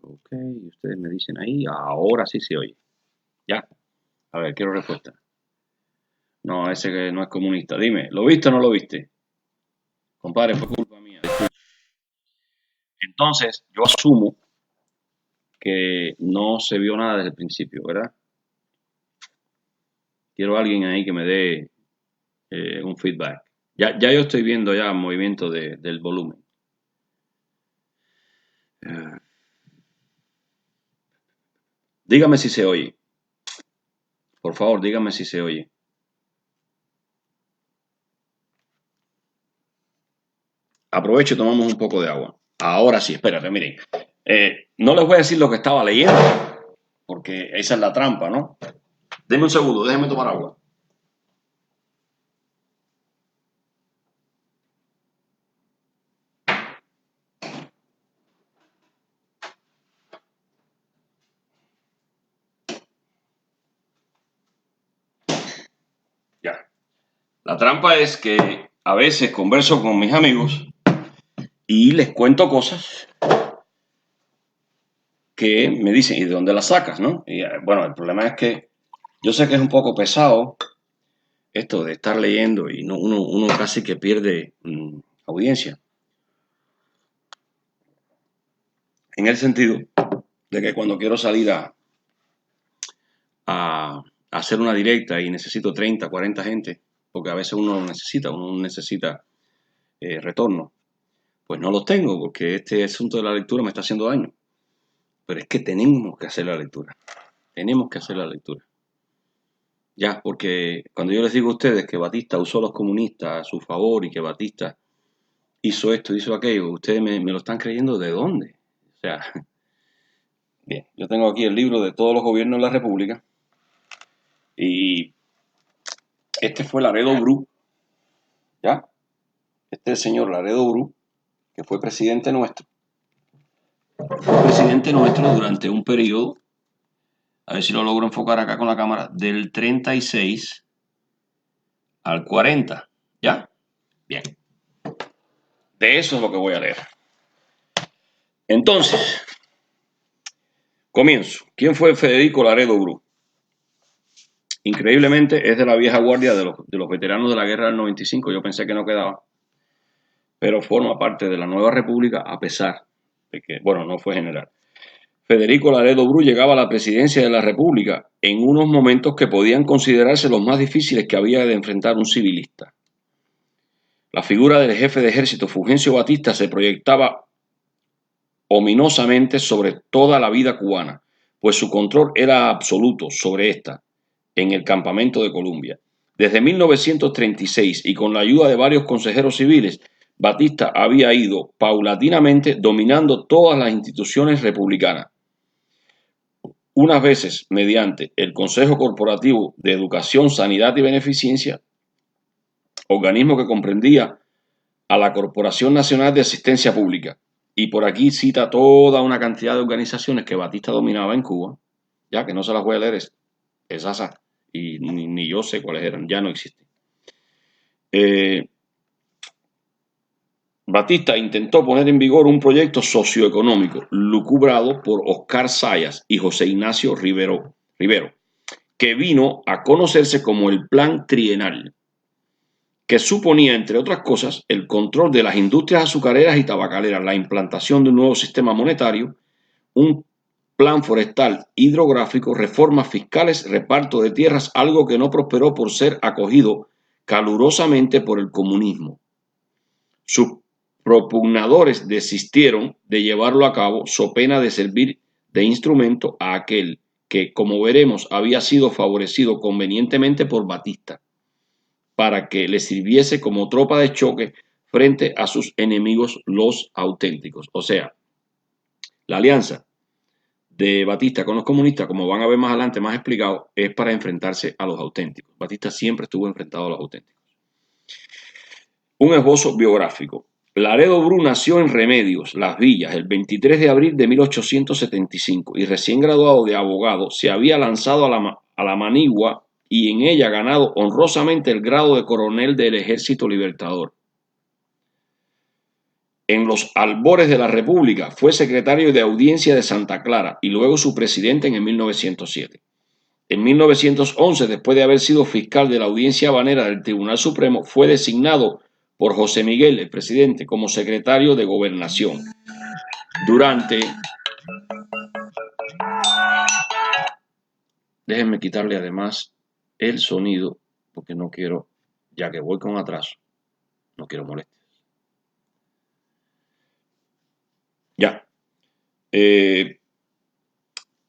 Ok, ustedes me dicen ahí, ahora sí se oye. Ya, a ver, quiero respuesta. No, ese que no es comunista. Dime, ¿lo viste o no lo viste? Compadre, fue culpa mía. Entonces, yo asumo que no se vio nada desde el principio, ¿verdad? Quiero a alguien ahí que me dé un feedback. Ya yo estoy viendo ya el movimiento del volumen. Eh, dígame si se oye. Por favor, dígame si se oye. Aprovecho y tomamos un poco de agua. Ahora sí, espérate, miren. No les voy a decir lo que estaba leyendo, porque esa es la trampa, ¿no? Denme un segundo, déjenme tomar agua. Ya. La trampa es que a veces converso con mis amigos y les cuento cosas que me dicen, ¿y de dónde las sacas, no? Y bueno, el problema es que yo sé que es un poco pesado esto de estar leyendo y uno casi que pierde audiencia. En el sentido de que cuando quiero salir a hacer una directa y necesito 30, 40 gente, porque a veces uno necesita retorno, pues no los tengo porque este asunto de la lectura me está haciendo daño. Pero es que tenemos que hacer la lectura. Tenemos que hacer la lectura. Ya, porque cuando yo les digo a ustedes que Batista usó a los comunistas a su favor y que Batista hizo esto, hizo aquello, ustedes me lo están creyendo ¿de dónde? O sea, bien, yo tengo aquí el libro de todos los gobiernos de la República y este fue Laredo Bru, ¿ya? Este es el señor Laredo Bru, que fue presidente nuestro. Fue presidente nuestro durante un periodo, a ver si lo logro enfocar acá con la cámara, del 36 al 40, ¿ya? Bien. De eso es lo que voy a leer. Entonces, comienzo. ¿Quién fue Federico Laredo Bru? Increíblemente es de la vieja guardia de los veteranos de la guerra del 95. Yo pensé que no quedaba, pero forma parte de la nueva república a pesar de que, bueno, no fue general. Federico Laredo Bru llegaba a la presidencia de la república en unos momentos que podían considerarse los más difíciles que había de enfrentar un civilista. La figura del jefe de ejército Fulgencio Batista se proyectaba ominosamente sobre toda la vida cubana, pues su control era absoluto sobre esta en el campamento de Columbia. Desde 1936 y con la ayuda de varios consejeros civiles, Batista había ido paulatinamente dominando todas las instituciones republicanas, unas veces mediante el Consejo Corporativo de Educación, Sanidad y Beneficencia, organismo que comprendía a la Corporación Nacional de Asistencia Pública. Y por aquí cita toda una cantidad de organizaciones que Batista dominaba en Cuba, ya que no se las voy a leer, es asa, y ni yo sé cuáles eran, ya no existen. Batista intentó poner en vigor un proyecto socioeconómico lucubrado por Oscar Zayas y José Ignacio Rivero, que vino a conocerse como el Plan Trienal, que suponía, entre otras cosas, el control de las industrias azucareras y tabacaleras, la implantación de un nuevo sistema monetario, un plan forestal hidrográfico, reformas fiscales, reparto de tierras, algo que no prosperó por ser acogido calurosamente por el comunismo. Sus propugnadores desistieron de llevarlo a cabo, so pena de servir de instrumento a aquel que, como veremos, había sido favorecido convenientemente por Batista, para que le sirviese como tropa de choque frente a sus enemigos, los auténticos. O sea, la alianza de Batista con los comunistas, como van a ver más adelante, más explicado, es para enfrentarse a los auténticos. Batista siempre estuvo enfrentado a los auténticos. Un esbozo biográfico. Laredo Bru nació en Remedios, Las Villas, el 23 de abril de 1875 y recién graduado de abogado se había lanzado a la manigua y en ella ganado honrosamente el grado de coronel del Ejército Libertador. En los albores de la República fue secretario de Audiencia de Santa Clara y luego su presidente en 1907. En 1911, después de haber sido fiscal de la Audiencia Habanera del Tribunal Supremo, fue designado por José Miguel, el presidente, como secretario de Gobernación. Déjenme quitarle además el sonido, porque no quiero, ya que voy con atraso, no quiero molestias. Ya.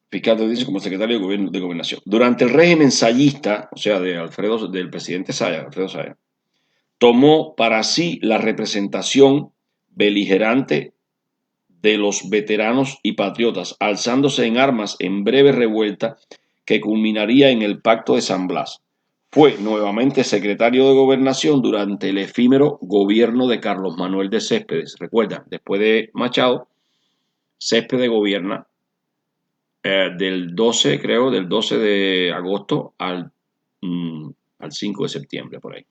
Fiscal de audiencia como secretario de Gobernación. Durante el régimen sayista, o sea, del presidente Saya, Alfredo Saya, tomó para sí la representación beligerante de los veteranos y patriotas, alzándose en armas en breve revuelta que culminaría en el Pacto de San Blas. Fue nuevamente secretario de Gobernación durante el efímero gobierno de Carlos Manuel de Céspedes. Recuerda, después de Machado, Céspedes gobierna del 12 de agosto al 5 de septiembre, por ahí,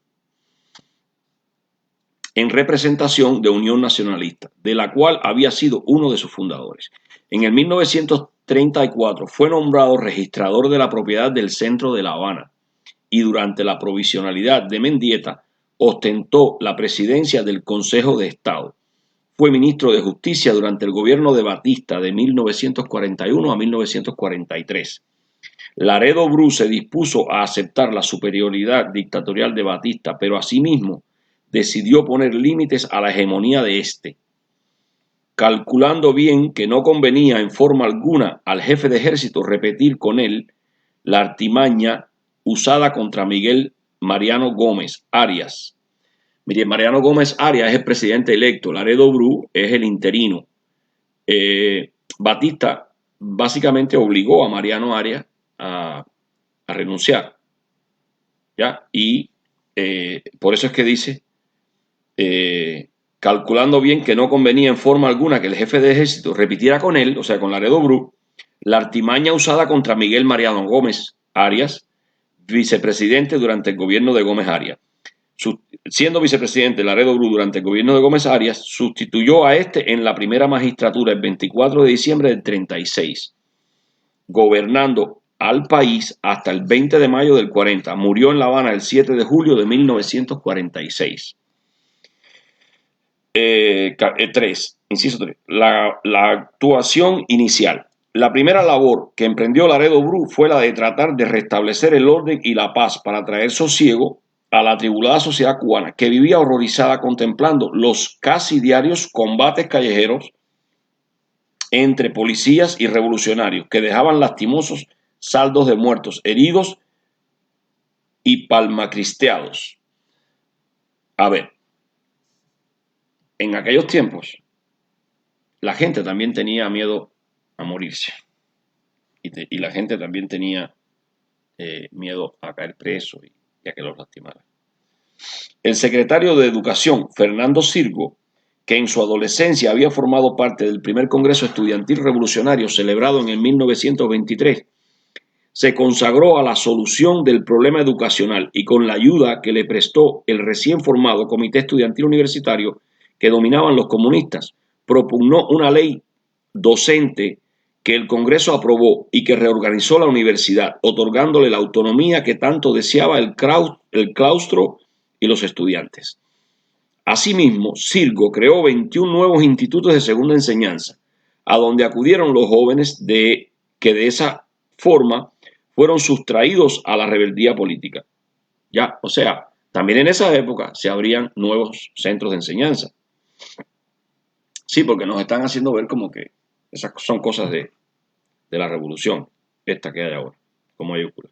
en representación de Unión Nacionalista, de la cual había sido uno de sus fundadores. En el 1934 fue nombrado registrador de la propiedad del centro de La Habana y durante la provisionalidad de Mendieta ostentó la presidencia del Consejo de Estado. Fue ministro de Justicia durante el gobierno de Batista de 1941 a 1943. Laredo Bru se dispuso a aceptar la superioridad dictatorial de Batista, pero asimismo decidió poner límites a la hegemonía de éste, calculando bien que no convenía en forma alguna al jefe de ejército repetir con él la artimaña usada contra Miguel Mariano Gómez Arias. Mire, Mariano Gómez Arias es el presidente electo, Laredo Bru es el interino. Batista básicamente obligó a Mariano Arias a renunciar, ¿ya? Y por eso es que dice, calculando bien que no convenía en forma alguna que el jefe de ejército repitiera con él, o sea, con Laredo Bru, la artimaña usada contra Miguel Mariano Gómez Arias, vicepresidente durante el gobierno de Gómez Arias. Siendo vicepresidente Laredo Bru durante el gobierno de Gómez Arias, sustituyó a este en la primera magistratura el 24 de diciembre del 36, gobernando al país hasta el 20 de mayo del 40. Murió en La Habana el 7 de julio de 1946. 3. Inciso 3. La actuación inicial. La primera labor que emprendió Laredo Bru fue la de tratar de restablecer el orden y la paz para traer sosiego a la atribulada sociedad cubana, que vivía horrorizada contemplando los casi diarios combates callejeros entre policías y revolucionarios que dejaban lastimosos saldos de muertos, heridos y palmacristeados. A ver, en aquellos tiempos la gente también tenía miedo a morirse y la gente también tenía miedo a caer preso y a que los lastimaran. El secretario de Educación, Fernando Sirgo, que en su adolescencia había formado parte del primer Congreso Estudiantil Revolucionario celebrado en el 1923, se consagró a la solución del problema educacional y con la ayuda que le prestó el recién formado Comité Estudiantil Universitario que dominaban los comunistas, propugnó una ley docente que el Congreso aprobó y que reorganizó la universidad, otorgándole la autonomía que tanto deseaba el claustro y los estudiantes. Asimismo, Sirgo creó 21 nuevos institutos de segunda enseñanza, a donde acudieron los jóvenes que de esa forma fueron sustraídos a la rebeldía política. Ya, o sea, también en esa época se abrían nuevos centros de enseñanza. Sí, porque nos están haciendo ver como que esas son cosas de la revolución, esta que hay ahora, como mayúscula.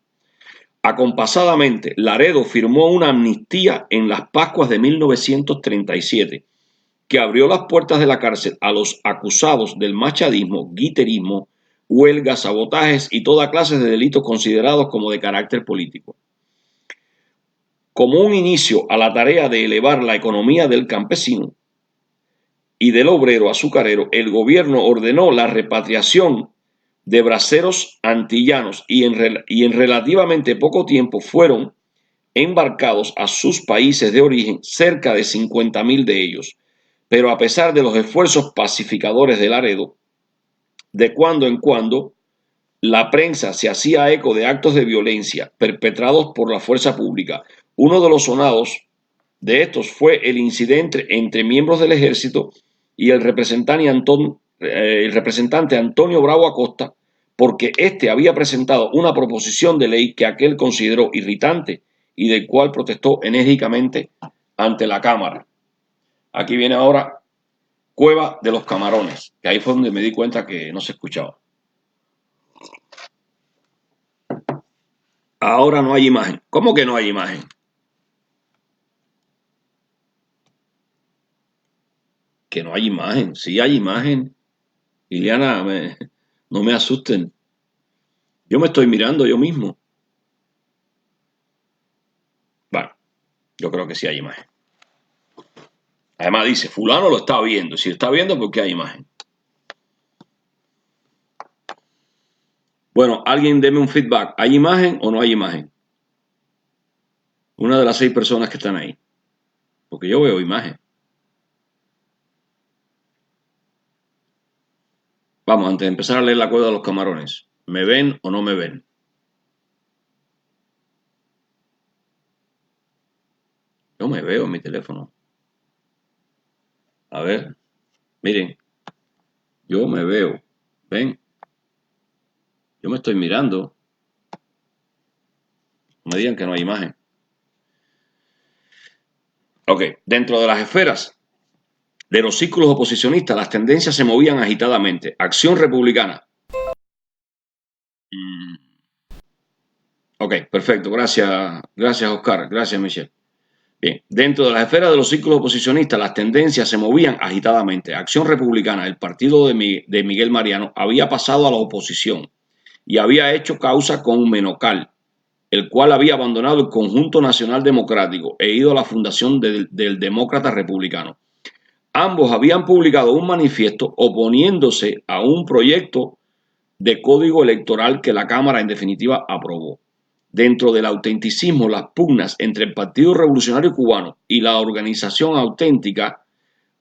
Acompasadamente, Laredo firmó una amnistía en las Pascuas de 1937 que abrió las puertas de la cárcel a los acusados del machadismo, guiterismo, huelgas, sabotajes y toda clase de delitos considerados como de carácter político. Como un inicio a la tarea de elevar la economía del campesino y del obrero azucarero, el gobierno ordenó la repatriación de braceros antillanos y en relativamente poco tiempo fueron embarcados a sus países de origen cerca de 50,000 de ellos. Pero a pesar de los esfuerzos pacificadores de Laredo, de cuando en cuando la prensa se hacía eco de actos de violencia perpetrados por la fuerza pública. Uno de los sonados de estos fue el incidente entre miembros del ejército y el representante Antonio Bravo Acosta, porque éste había presentado una proposición de ley que aquel consideró irritante y del cual protestó enérgicamente ante la Cámara. Aquí viene ahora Cueva de los Camarones, que ahí fue donde me di cuenta que no se escuchaba. Ahora no hay imagen. ¿Cómo que no hay imagen? Que no hay imagen. Sí hay imagen. Liliana, no me asusten. Yo me estoy mirando yo mismo. Bueno, yo creo que sí hay imagen. Además dice, fulano lo está viendo. Si lo está viendo, ¿por qué hay imagen? Bueno, alguien deme un feedback. ¿Hay imagen o no hay imagen? Una de las 6 personas que están ahí. Porque yo veo imagen. Vamos, antes de empezar a leer la cueva de los camarones. ¿Me ven o no me ven? Yo me veo en mi teléfono. A ver, miren. Yo me veo. ¿Ven? Yo me estoy mirando. No me digan que no hay imagen. Ok, dentro de las esferas de los círculos oposicionistas, las tendencias se movían agitadamente. Acción Republicana. Ok, perfecto. Gracias Oscar. Gracias Michelle. Bien, dentro de las esferas de los círculos oposicionistas, las tendencias se movían agitadamente. Acción Republicana, el partido de Miguel Mariano, había pasado a la oposición y había hecho causa con Menocal, el cual había abandonado el Conjunto Nacional Democrático e ido a la fundación del Demócrata Republicano. Ambos habían publicado un manifiesto oponiéndose a un proyecto de código electoral que la Cámara en definitiva aprobó. Dentro del autenticismo, las pugnas entre el Partido Revolucionario Cubano y la organización auténtica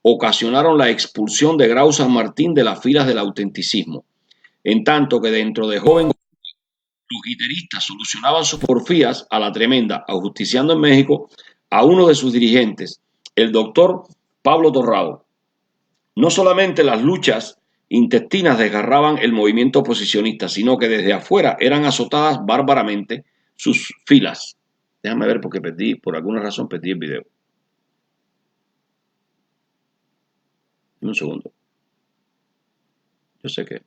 ocasionaron la expulsión de Grau San Martín de las filas del autenticismo, en tanto que dentro de Joven los guiteristas solucionaban sus porfías a la tremenda, ajusticiando en México a uno de sus dirigentes, el doctor Pablo Torrado. No solamente las luchas intestinas desgarraban el movimiento oposicionista, sino que desde afuera eran azotadas bárbaramente sus filas. Déjame ver porque por alguna razón perdí el video. Un segundo. Yo sé que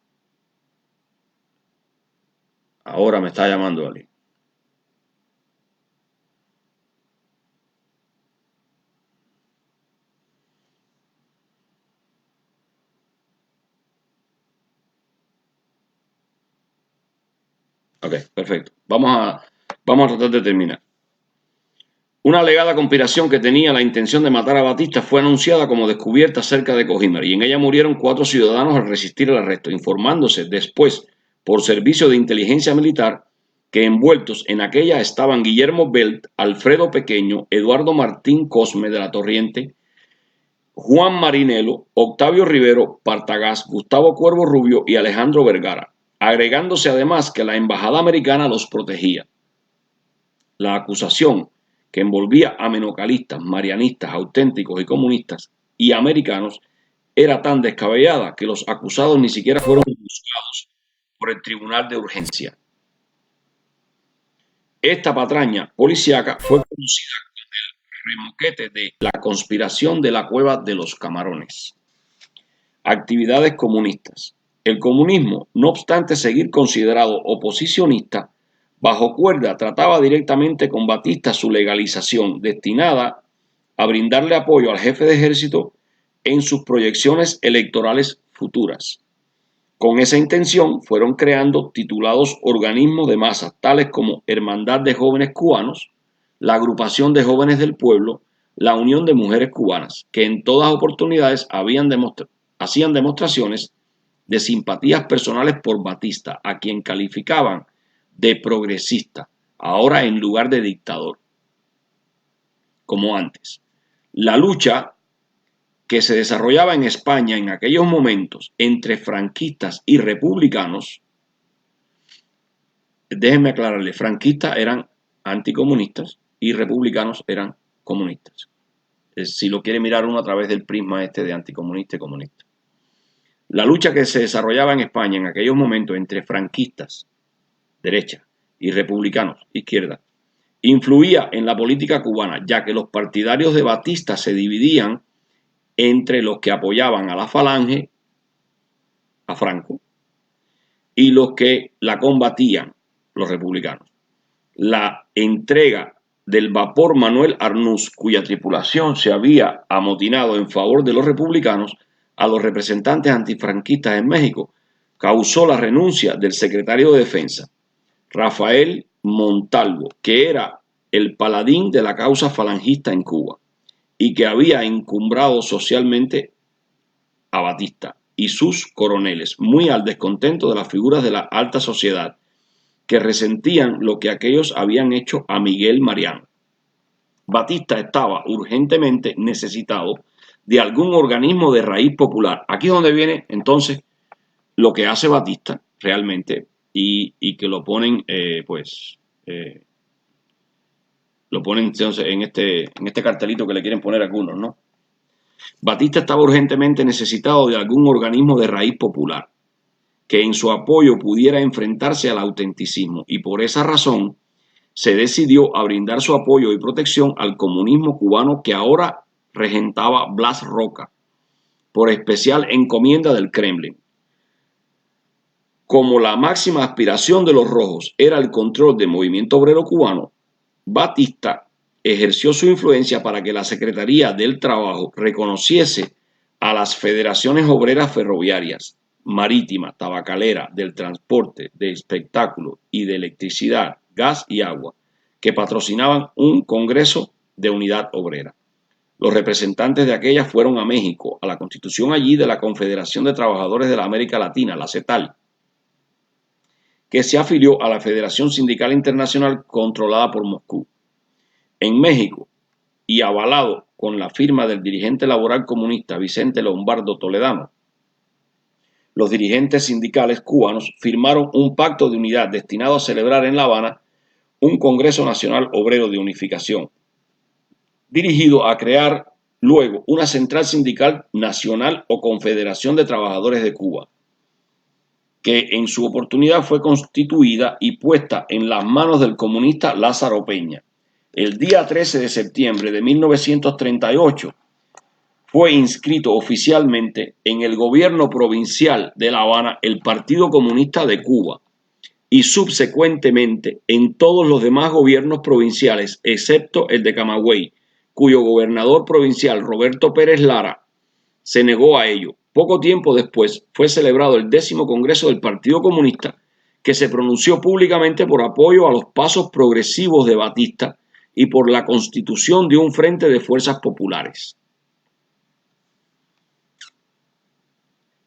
ahora me está llamando alguien. Ok, perfecto. Vamos a tratar de terminar. Una alegada conspiración que tenía la intención de matar a Batista fue anunciada como descubierta cerca de Cojimar y en ella murieron 4 ciudadanos al resistir el arresto, informándose después por servicio de inteligencia militar que envueltos en aquella estaban Guillermo Belt, Alfredo Pequeño, Eduardo Martín Cosme de la Torriente, Juan Marinelo, Octavio Rivero Partagás, Gustavo Cuervo Rubio y Alejandro Vergara, agregándose además que la embajada americana los protegía. La acusación, que envolvía a menocalistas, marianistas, auténticos y comunistas y americanos, era tan descabellada que los acusados ni siquiera fueron juzgados por el Tribunal de Urgencia. Esta patraña policíaca fue conocida como el remoquete de la conspiración de la Cueva de los Camarones. Actividades comunistas. El comunismo, no obstante seguir considerado oposicionista, bajo cuerda trataba directamente con Batista su legalización, destinada a brindarle apoyo al jefe de ejército en sus proyecciones electorales futuras. Con esa intención fueron creando titulados organismos de masas, tales como Hermandad de Jóvenes Cubanos, la Agrupación de Jóvenes del Pueblo, la Unión de Mujeres Cubanas, que en todas oportunidades hacían demostraciones de simpatías personales por Batista, a quien calificaban de progresista, ahora en lugar de dictador, como antes. La lucha que se desarrollaba en España en aquellos momentos entre franquistas y republicanos, déjenme aclararle, franquistas eran anticomunistas y republicanos eran comunistas. Si lo quiere mirar uno a través del prisma este de anticomunista y comunista. La lucha que se desarrollaba en España en aquellos momentos entre franquistas, derecha, y republicanos, izquierda, influía en la política cubana, ya que los partidarios de Batista se dividían entre los que apoyaban a la Falange, a Franco, y los que la combatían, los republicanos. La entrega del vapor Manuel Arnús, cuya tripulación se había amotinado en favor de los republicanos, a los representantes antifranquistas en México, causó la renuncia del secretario de Defensa, Rafael Montalvo, que era el paladín de la causa falangista en Cuba y que había encumbrado socialmente a Batista y sus coroneles, muy al descontento de las figuras de la alta sociedad, que resentían lo que aquellos habían hecho a Miguel Mariano. Batista estaba urgentemente necesitado de algún organismo de raíz popular. Aquí es donde viene entonces lo que hace Batista realmente y que lo ponen lo ponen entonces en este cartelito que le quieren poner algunos, ¿no? Batista estaba urgentemente necesitado de algún organismo de raíz popular que en su apoyo pudiera enfrentarse al autenticismo y por esa razón se decidió a brindar su apoyo y protección al comunismo cubano que ahora regentaba Blas Roca, por especial encomienda del Kremlin. Como la máxima aspiración de los rojos era el control del movimiento obrero cubano, Batista ejerció su influencia para que la Secretaría del Trabajo reconociese a las federaciones obreras ferroviarias, marítima, tabacalera, del transporte, de espectáculo y de electricidad, gas y agua, que patrocinaban un congreso de unidad obrera. Los representantes de aquellas fueron a México, a la constitución allí de la Confederación de Trabajadores de la América Latina, la CETAL, que se afilió a la Federación Sindical Internacional controlada por Moscú. En México, y avalado con la firma del dirigente laboral comunista Vicente Lombardo Toledano, los dirigentes sindicales cubanos firmaron un pacto de unidad destinado a celebrar en La Habana un Congreso Nacional Obrero de Unificación, dirigido a crear luego una central sindical nacional o Confederación de Trabajadores de Cuba, que en su oportunidad fue constituida y puesta en las manos del comunista Lázaro Peña. El día 13 de septiembre de 1938 fue inscrito oficialmente en el gobierno provincial de La Habana el Partido Comunista de Cuba y subsecuentemente en todos los demás gobiernos provinciales, excepto el de Camagüey, cuyo gobernador provincial, Roberto Pérez Lara, se negó a ello. Poco tiempo después fue celebrado el 10º Congreso del Partido Comunista, que se pronunció públicamente por apoyo a los pasos progresivos de Batista y por la constitución de un frente de fuerzas populares.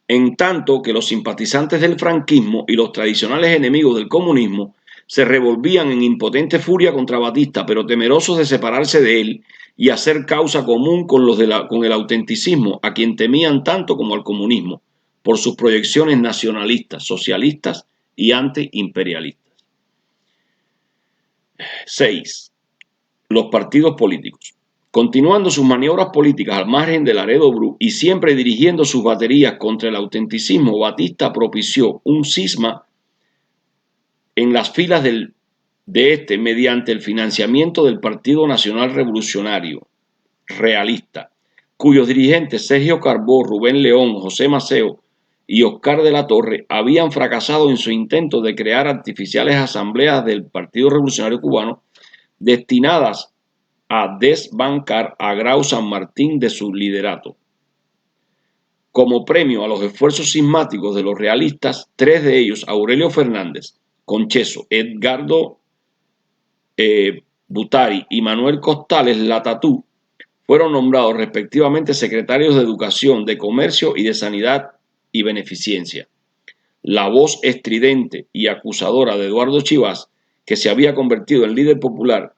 En tanto que los simpatizantes del franquismo y los tradicionales enemigos del comunismo se revolvían en impotente furia contra Batista, pero temerosos de separarse de él y hacer causa común con el autenticismo, a quien temían tanto como al comunismo, por sus proyecciones nacionalistas, socialistas y antiimperialistas. 6. Los partidos políticos. Continuando sus maniobras políticas al margen de Laredo Bru y siempre dirigiendo sus baterías contra el autenticismo, Batista propició un cisma en las filas de este mediante el financiamiento del Partido Nacional Revolucionario Realista, cuyos dirigentes Sergio Carbó, Rubén León, José Maceo y Oscar de la Torre habían fracasado en su intento de crear artificiales asambleas del Partido Revolucionario Cubano destinadas a desbancar a Grau San Martín de su liderato. Como premio a los esfuerzos cismáticos de los realistas, 3 de ellos, Aurelio Fernández, Concheso, Edgardo Butari y Manuel Costales Latatú, fueron nombrados respectivamente secretarios de Educación, de Comercio y de Sanidad y Beneficencia. La voz estridente y acusadora de Eduardo Chivas, que se había convertido en líder popular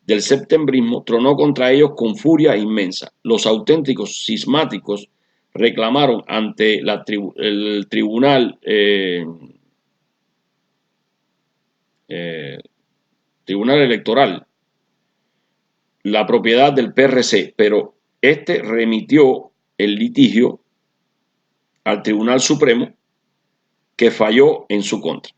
del septembrismo, tronó contra ellos con furia inmensa. Los auténticos cismáticos reclamaron ante el tribunal electoral la propiedad del PRC, pero este remitió el litigio al Tribunal Supremo, que falló en su contra.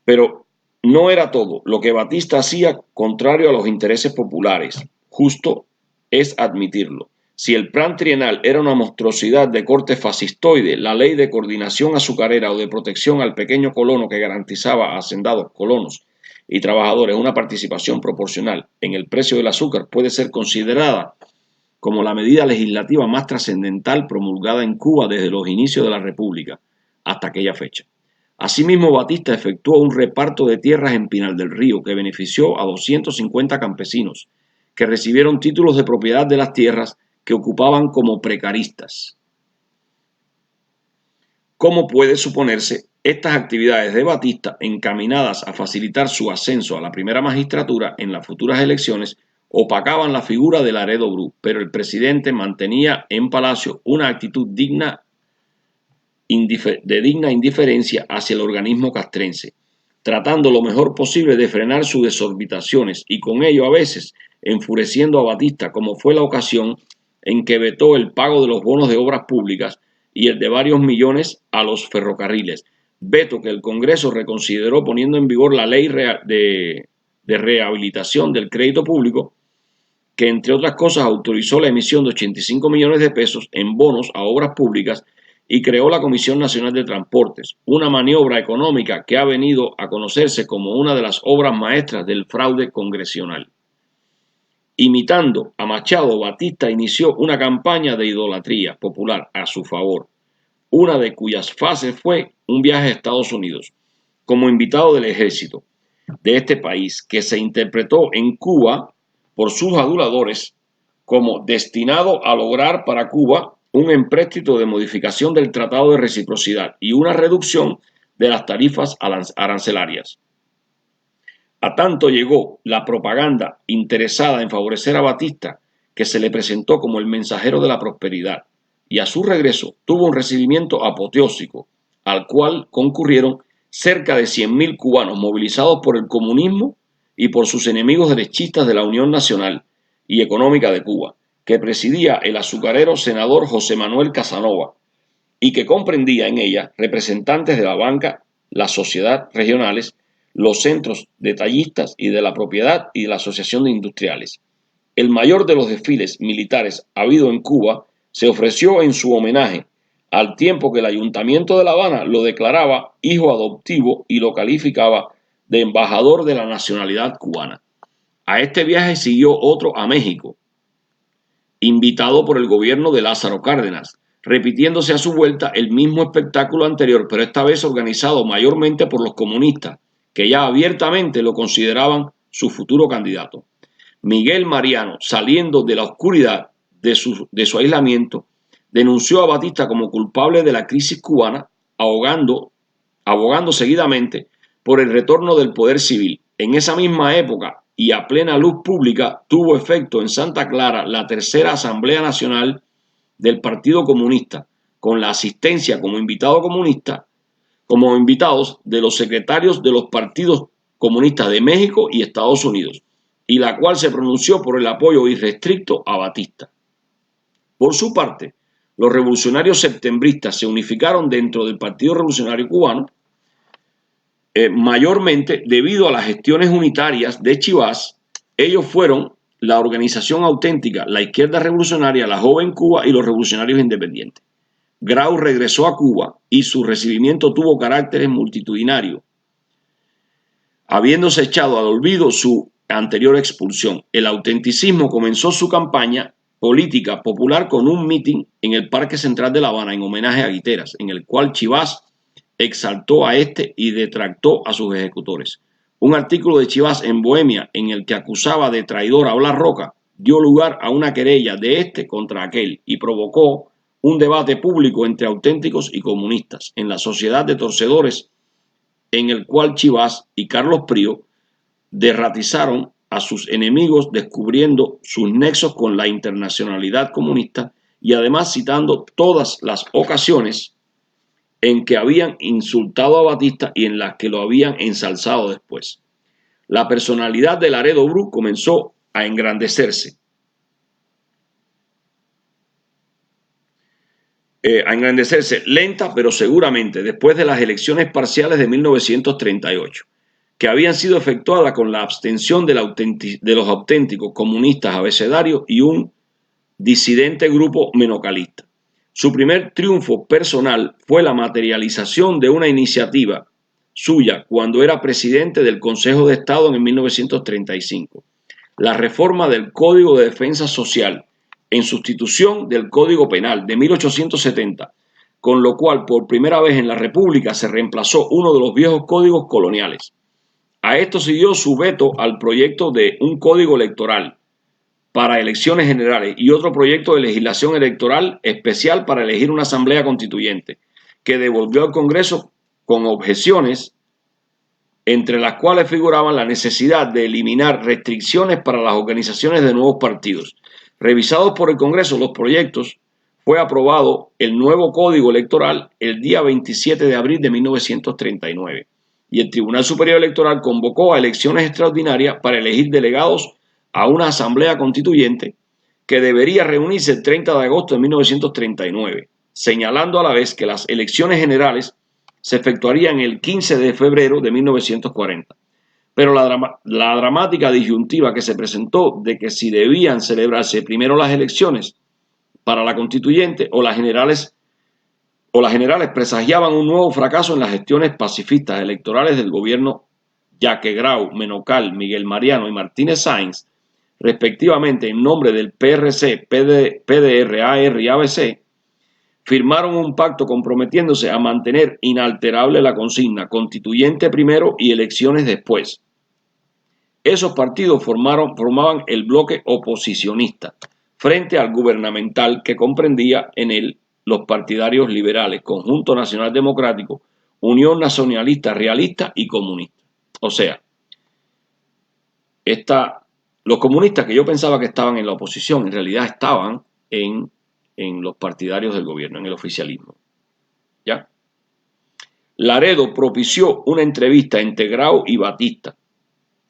Pero no era todo lo que Batista hacía contrario a los intereses populares. Justo es admitirlo. Si el plan trienal era una monstruosidad de corte fascistoide, la ley de coordinación azucarera o de protección al pequeño colono que garantizaba a hacendados, colonos y trabajadores una participación proporcional en el precio del azúcar puede ser considerada como la medida legislativa más trascendental promulgada en Cuba desde los inicios de la República hasta aquella fecha. Asimismo, Batista efectuó un reparto de tierras en Pinal del Río que benefició a 250 campesinos que recibieron títulos de propiedad de las tierras que ocupaban como precaristas. Como puede suponerse, estas actividades de Batista, encaminadas a facilitar su ascenso a la primera magistratura en las futuras elecciones, opacaban la figura de Laredo Bru, pero el presidente mantenía en Palacio una actitud de digna indiferencia hacia el organismo castrense, tratando lo mejor posible de frenar sus desorbitaciones y con ello a veces enfureciendo a Batista, como fue la ocasión en que vetó el pago de los bonos de obras públicas y el de varios millones a los ferrocarriles, veto que el Congreso reconsideró poniendo en vigor la ley de rehabilitación del crédito público, que entre otras cosas autorizó la emisión de 85 millones de pesos en bonos a obras públicas y creó la Comisión Nacional de Transportes, una maniobra económica que ha venido a conocerse como una de las obras maestras del fraude congresional. Imitando a Machado, Batista inició una campaña de idolatría popular a su favor, una de cuyas fases fue un viaje a Estados Unidos como invitado del ejército de este país, que se interpretó en Cuba por sus aduladores como destinado a lograr para Cuba un empréstito de modificación del Tratado de Reciprocidad y una reducción de las tarifas arancelarias. A tanto llegó la propaganda interesada en favorecer a Batista que se le presentó como el mensajero de la prosperidad y a su regreso tuvo un recibimiento apoteósico al cual concurrieron cerca de 100.000 cubanos movilizados por el comunismo y por sus enemigos derechistas de la Unión Nacional y Económica de Cuba, que presidía el azucarero senador José Manuel Casanova y que comprendía en ella representantes de la banca, la sociedad regionales, los centros detallistas y de la propiedad y de la asociación de industriales. el mayor de los desfiles militares habido en Cuba, se ofreció en su homenaje, al tiempo que el Ayuntamiento de La Habana lo declaraba hijo adoptivo y lo calificaba de embajador de la nacionalidad cubana. A este viaje siguió otro a México, invitado por el gobierno de Lázaro Cárdenas, repitiéndose a su vuelta el mismo espectáculo anterior, pero esta vez organizado mayormente por los comunistas, que ya abiertamente lo consideraban su futuro candidato. Miguel Mariano, saliendo de la oscuridad de su aislamiento, denunció a Batista como culpable de la crisis cubana, abogando seguidamente por el retorno del poder civil. En esa misma época y a plena luz pública tuvo efecto en Santa Clara la tercera Asamblea Nacional del Partido Comunista, con la asistencia como invitados de los secretarios de los partidos comunistas de México y Estados Unidos, y la cual se pronunció por el apoyo irrestricto a Batista. Por su parte, los revolucionarios septembristas se unificaron dentro del Partido Revolucionario Cubano, mayormente debido a las gestiones unitarias de Chivas. Ellos fueron la organización auténtica, la izquierda revolucionaria, la joven Cuba y los revolucionarios independientes. Grau regresó a Cuba y su recibimiento tuvo caracteres multitudinarios, habiéndose echado al olvido su anterior expulsión. El autenticismo comenzó su campaña política popular con un mitin en el Parque Central de La Habana en homenaje a Guiteras, en el cual Chivas exaltó a este y detractó a sus ejecutores. Un artículo de Chivas en Bohemia, en el que acusaba de traidor a Blas Roca, dio lugar a una querella de este contra aquel y provocó un debate público entre auténticos y comunistas en la Sociedad de Torcedores, en el cual Chivas y Carlos Prío derratizaron a sus enemigos, descubriendo sus nexos con la internacionalidad comunista y además citando todas las ocasiones en que habían insultado a Batista y en las que lo habían ensalzado después. La personalidad de Laredo Bru comenzó a engrandecerse. Lenta pero seguramente después de las elecciones parciales de 1938, que habían sido efectuadas con la abstención de los auténticos comunistas abecedarios y un disidente grupo menocalista. Su primer triunfo personal fue la materialización de una iniciativa suya cuando era presidente del Consejo de Estado en 1935, la reforma del Código de Defensa Social en sustitución del Código Penal de 1870, con lo cual por primera vez en la República se reemplazó uno de los viejos códigos coloniales. A esto siguió su veto al proyecto de un código electoral para elecciones generales y otro proyecto de legislación electoral especial para elegir una asamblea constituyente, que devolvió al Congreso con objeciones, entre las cuales figuraban la necesidad de eliminar restricciones para las organizaciones de nuevos partidos. Revisados por el Congreso los proyectos, fue aprobado el nuevo Código Electoral el día 27 de abril de 1939 y el Tribunal Superior Electoral convocó a elecciones extraordinarias para elegir delegados a una asamblea constituyente que debería reunirse el 30 de agosto de 1939, señalando a la vez que las elecciones generales se efectuarían el 15 de febrero de 1940. Pero la dramática disyuntiva que se presentó de que si debían celebrarse primero las elecciones para la constituyente o las generales presagiaban un nuevo fracaso en las gestiones pacifistas electorales del gobierno, ya que Grau, Menocal, Miguel Mariano y Martínez Sáenz, respectivamente en nombre del PRC, PDR, AR y ABC, firmaron un pacto comprometiéndose a mantener inalterable la consigna constituyente primero y elecciones después. Esos partidos formaban el bloque oposicionista frente al gubernamental, que comprendía en él los partidarios liberales, Conjunto Nacional Democrático, Unión Nacionalista Realista y Comunista. O sea, los comunistas que yo pensaba que estaban en la oposición, en realidad estaban en los partidarios del gobierno, en el oficialismo. ¿Ya? Laredo propició una entrevista entre Grau y Batista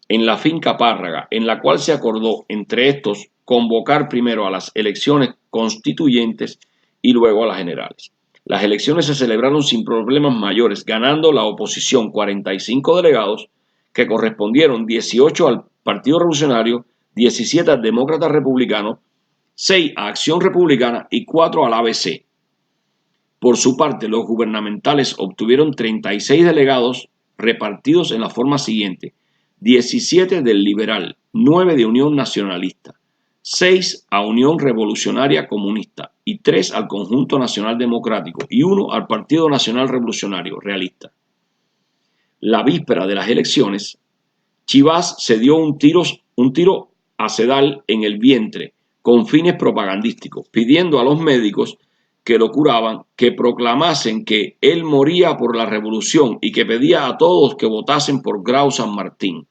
en la finca Párraga, en la cual se acordó entre estos convocar primero a las elecciones constituyentes y luego a las generales. Las elecciones se celebraron sin problemas mayores, ganando la oposición 45 delegados, que correspondieron 18 al Partido Revolucionario, 17 al Demócrata Republicano, 6 a Acción Republicana y 4 al ABC. Por su parte, los gubernamentales obtuvieron 36 delegados repartidos en la forma siguiente: 17 del Liberal, 9 de Unión Nacionalista, 6 a Unión Revolucionaria Comunista y 3 al Conjunto Nacional Democrático y 1 al Partido Nacional Revolucionario Realista. La víspera de las elecciones, Chivas se dio un tiro acedal en el vientre con fines propagandísticos, pidiendo a los médicos que lo curaban que proclamasen que él moría por la revolución y que pedía a todos que votasen por Grau San Martín.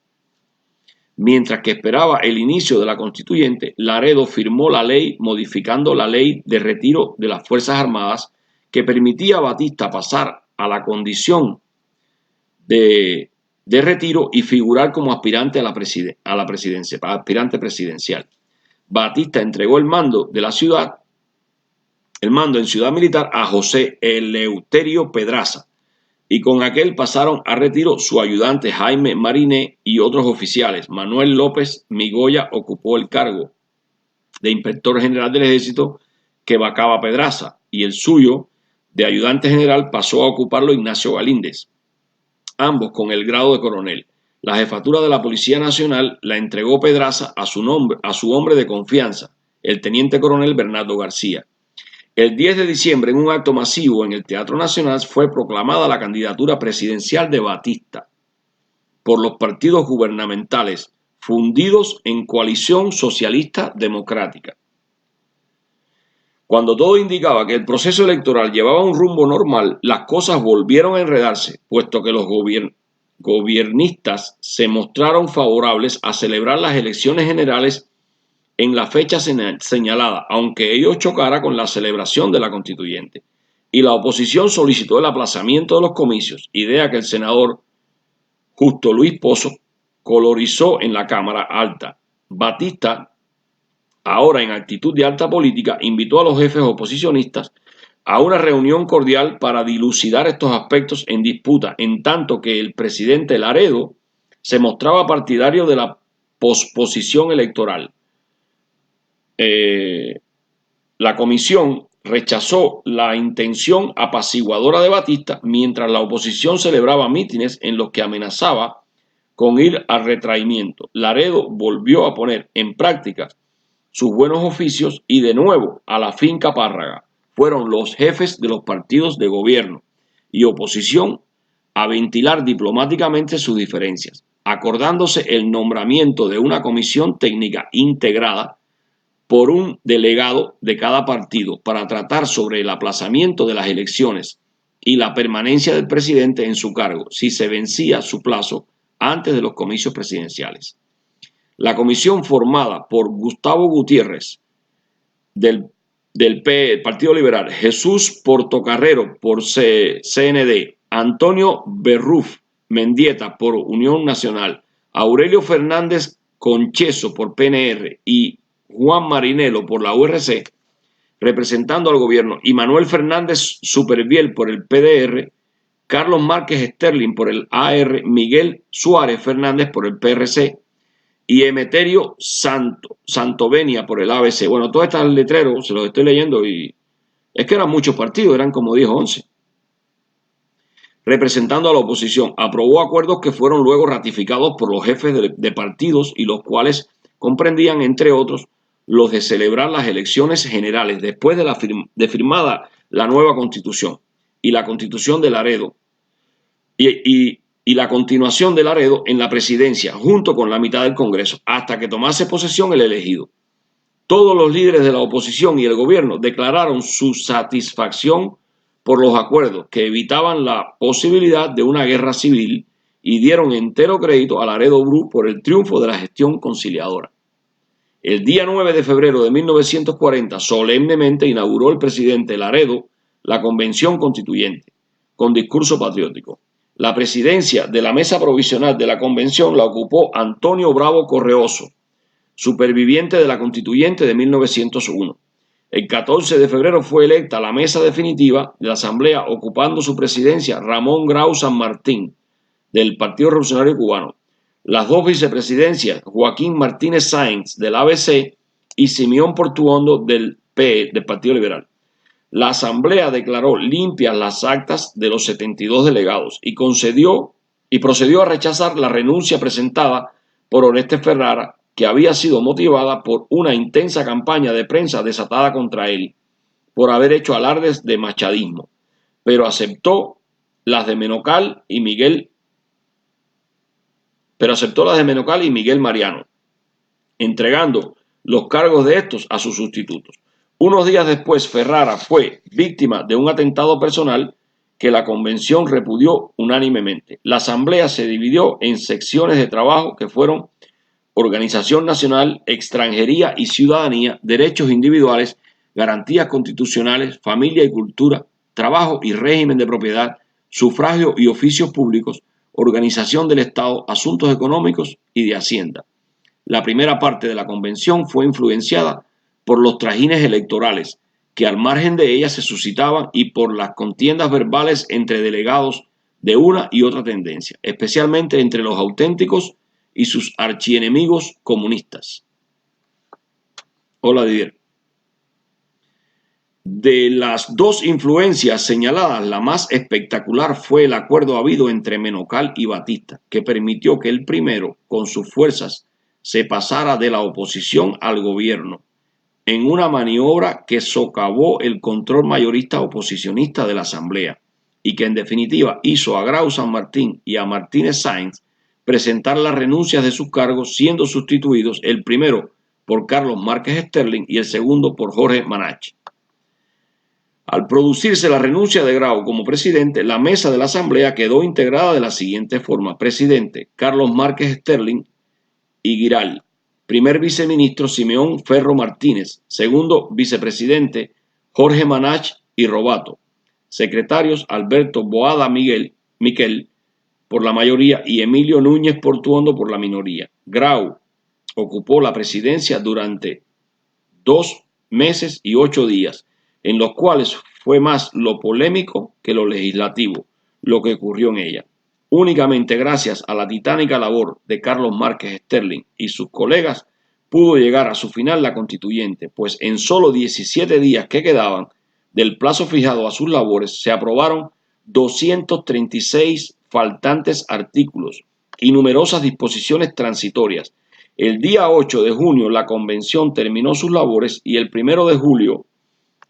Mientras que esperaba el inicio de la constituyente, Laredo firmó la ley modificando la ley de retiro de las Fuerzas Armadas que permitía a Batista pasar a la condición de retiro y figurar como aspirante a la presidencia, aspirante presidencial. Batista entregó el mando en Ciudad Militar a José Eleuterio Pedraza, y con aquel pasaron a retiro su ayudante Jaime Mariné y otros oficiales. Manuel López Migoya ocupó el cargo de inspector general del ejército que vacaba Pedraza, y el suyo de ayudante general pasó a ocuparlo Ignacio Galíndez, ambos con el grado de coronel. La jefatura de la Policía Nacional la entregó Pedraza a su hombre de confianza, el teniente coronel Bernardo García. El 10 de diciembre, en un acto masivo en el Teatro Nacional, fue proclamada la candidatura presidencial de Batista por los partidos gubernamentales fundidos en Coalición Socialista Democrática. Cuando todo indicaba que el proceso electoral llevaba un rumbo normal, las cosas volvieron a enredarse, puesto que los gobiernistas se mostraron favorables a celebrar las elecciones generales en la fecha señalada, aunque ello chocara con la celebración de la constituyente. Y la oposición solicitó el aplazamiento de los comicios, idea que el senador Justo Luis Pozo colorizó en la Cámara Alta. Batista, ahora en actitud de alta política, invitó a los jefes oposicionistas a una reunión cordial para dilucidar estos aspectos en disputa, en tanto que el presidente Laredo se mostraba partidario de la posposición electoral. La comisión rechazó la intención apaciguadora de Batista, mientras la oposición celebraba mítines en los que amenazaba con ir al retraimiento. Laredo volvió a poner en práctica sus buenos oficios y de nuevo a la finca Párraga fueron los jefes de los partidos de gobierno y oposición a ventilar diplomáticamente sus diferencias, acordándose el nombramiento de una comisión técnica integrada por un delegado de cada partido para tratar sobre el aplazamiento de las elecciones y la permanencia del presidente en su cargo si se vencía su plazo antes de los comicios presidenciales. La comisión, formada por Gustavo Gutiérrez del Partido Liberal, Jesús Portocarrero por CND, Antonio Berruf Mendieta por Unión Nacional, Aurelio Fernández Concheso por PNR y Juan Marinelo por la URC, representando al gobierno, y Manuel Fernández Superviel por el PDR, Carlos Márquez Sterling por el AR, Miguel Suárez Fernández por el PRC y Emeterio Santovenia por el ABC. Bueno, todos estos letreros se los estoy leyendo y es que eran muchos partidos, eran como 10 o 11. Representando a la oposición, aprobó acuerdos que fueron luego ratificados por los jefes de partidos y los cuales comprendían, entre otros, los de celebrar las elecciones generales después de firmada la nueva Constitución y la Constitución de Laredo y la continuación de Laredo en la presidencia junto con la mitad del Congreso hasta que tomase posesión el elegido. Todos los líderes de la oposición y el gobierno declararon su satisfacción por los acuerdos que evitaban la posibilidad de una guerra civil y dieron entero crédito a Laredo Bru por el triunfo de la gestión conciliadora. El día 9 de febrero de 1940, solemnemente inauguró el presidente Laredo la Convención Constituyente, con discurso patriótico. La presidencia de la mesa provisional de la Convención la ocupó Antonio Bravo Correoso, superviviente de la Constituyente de 1901. El 14 de febrero fue electa la mesa definitiva de la Asamblea, ocupando su presidencia Ramón Grau San Martín, del Partido Revolucionario Cubano. las dos vicepresidencias, Joaquín Martínez Sáenz del ABC y Simeón Portuondo del Partido Liberal. La Asamblea declaró limpias las actas de los 72 delegados y procedió a rechazar la renuncia presentada por Oreste Ferrara, que había sido motivada por una intensa campaña de prensa desatada contra él por haber hecho alardes de machadismo, pero aceptó las de Menocal y Miguel Mariano, entregando los cargos de estos a sus sustitutos. Unos días después, Ferrara fue víctima de un atentado personal que la convención repudió unánimemente. La asamblea se dividió en secciones de trabajo que fueron Organización Nacional, Extranjería y Ciudadanía, Derechos Individuales, Garantías Constitucionales, Familia y Cultura, Trabajo y Régimen de Propiedad, Sufragio y Oficios Públicos, Organización del Estado, Asuntos Económicos y de Hacienda. La primera parte de la convención fue influenciada por los trajines electorales que al margen de ella se suscitaban y por las contiendas verbales entre delegados de una y otra tendencia, especialmente entre los auténticos y sus archienemigos comunistas. Hola, Didier. De las dos influencias señaladas, la más espectacular fue el acuerdo habido entre Menocal y Batista, que permitió que el primero, con sus fuerzas, se pasara de la oposición al gobierno, en una maniobra que socavó el control mayorista oposicionista de la Asamblea y que en definitiva hizo a Grau San Martín y a Martínez Sáenz presentar las renuncias de sus cargos, siendo sustituidos el primero por Carlos Márquez Sterling y el segundo por Jorge Manach. Al producirse la renuncia de Grau como presidente, la mesa de la Asamblea quedó integrada de la siguiente forma: presidente, Carlos Márquez Sterling y Giral; primer viceministro, Simeón Ferro Martínez; segundo vicepresidente, Jorge Manach y Robato; secretarios, Alberto Boada Miquel por la mayoría y Emilio Núñez Portuondo por la minoría. Grau ocupó la presidencia durante 2 meses y 8 días, en los cuales fue más lo polémico que lo legislativo lo que ocurrió en ella. Únicamente gracias a la titánica labor de Carlos Márquez Sterling y sus colegas pudo llegar a su final la constituyente, pues en solo 17 días que quedaban del plazo fijado a sus labores se aprobaron 236 faltantes artículos y numerosas disposiciones transitorias. El día 8 de junio la convención terminó sus labores y el 1 de julio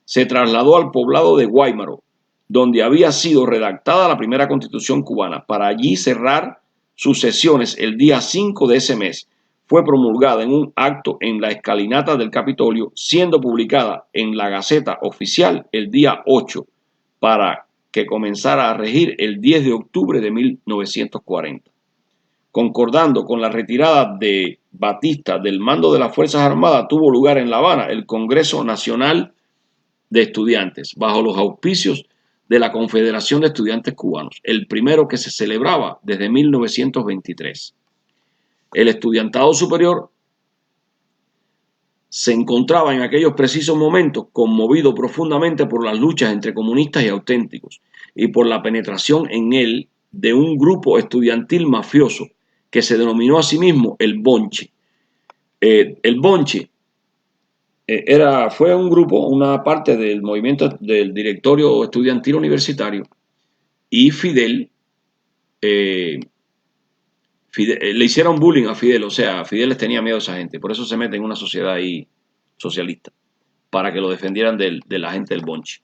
se trasladó al poblado de Guáimaro, donde había sido redactada la primera constitución cubana, para allí cerrar sus sesiones el día 5 de ese mes. Fue promulgada en un acto en la escalinata del Capitolio, siendo publicada en la Gaceta Oficial el día 8, para que comenzara a regir el 10 de octubre de 1940. Concordando con la retirada de Batista del mando de las Fuerzas Armadas, tuvo lugar en La Habana el Congreso Nacional de Estudiantes, bajo los auspicios de la Confederación de Estudiantes Cubanos, el primero que se celebraba desde 1923. El estudiantado superior se encontraba en aquellos precisos momentos conmovido profundamente por las luchas entre comunistas y auténticos y por la penetración en él de un grupo estudiantil mafioso que se denominó a sí mismo el Bonche. El Bonche fue un grupo, una parte del movimiento del directorio estudiantil universitario, y Fidel le hicieron bullying a Fidel, o sea, Fidel les tenía miedo a esa gente, por eso se mete en una sociedad ahí socialista, para que lo defendieran de la gente del Bonche.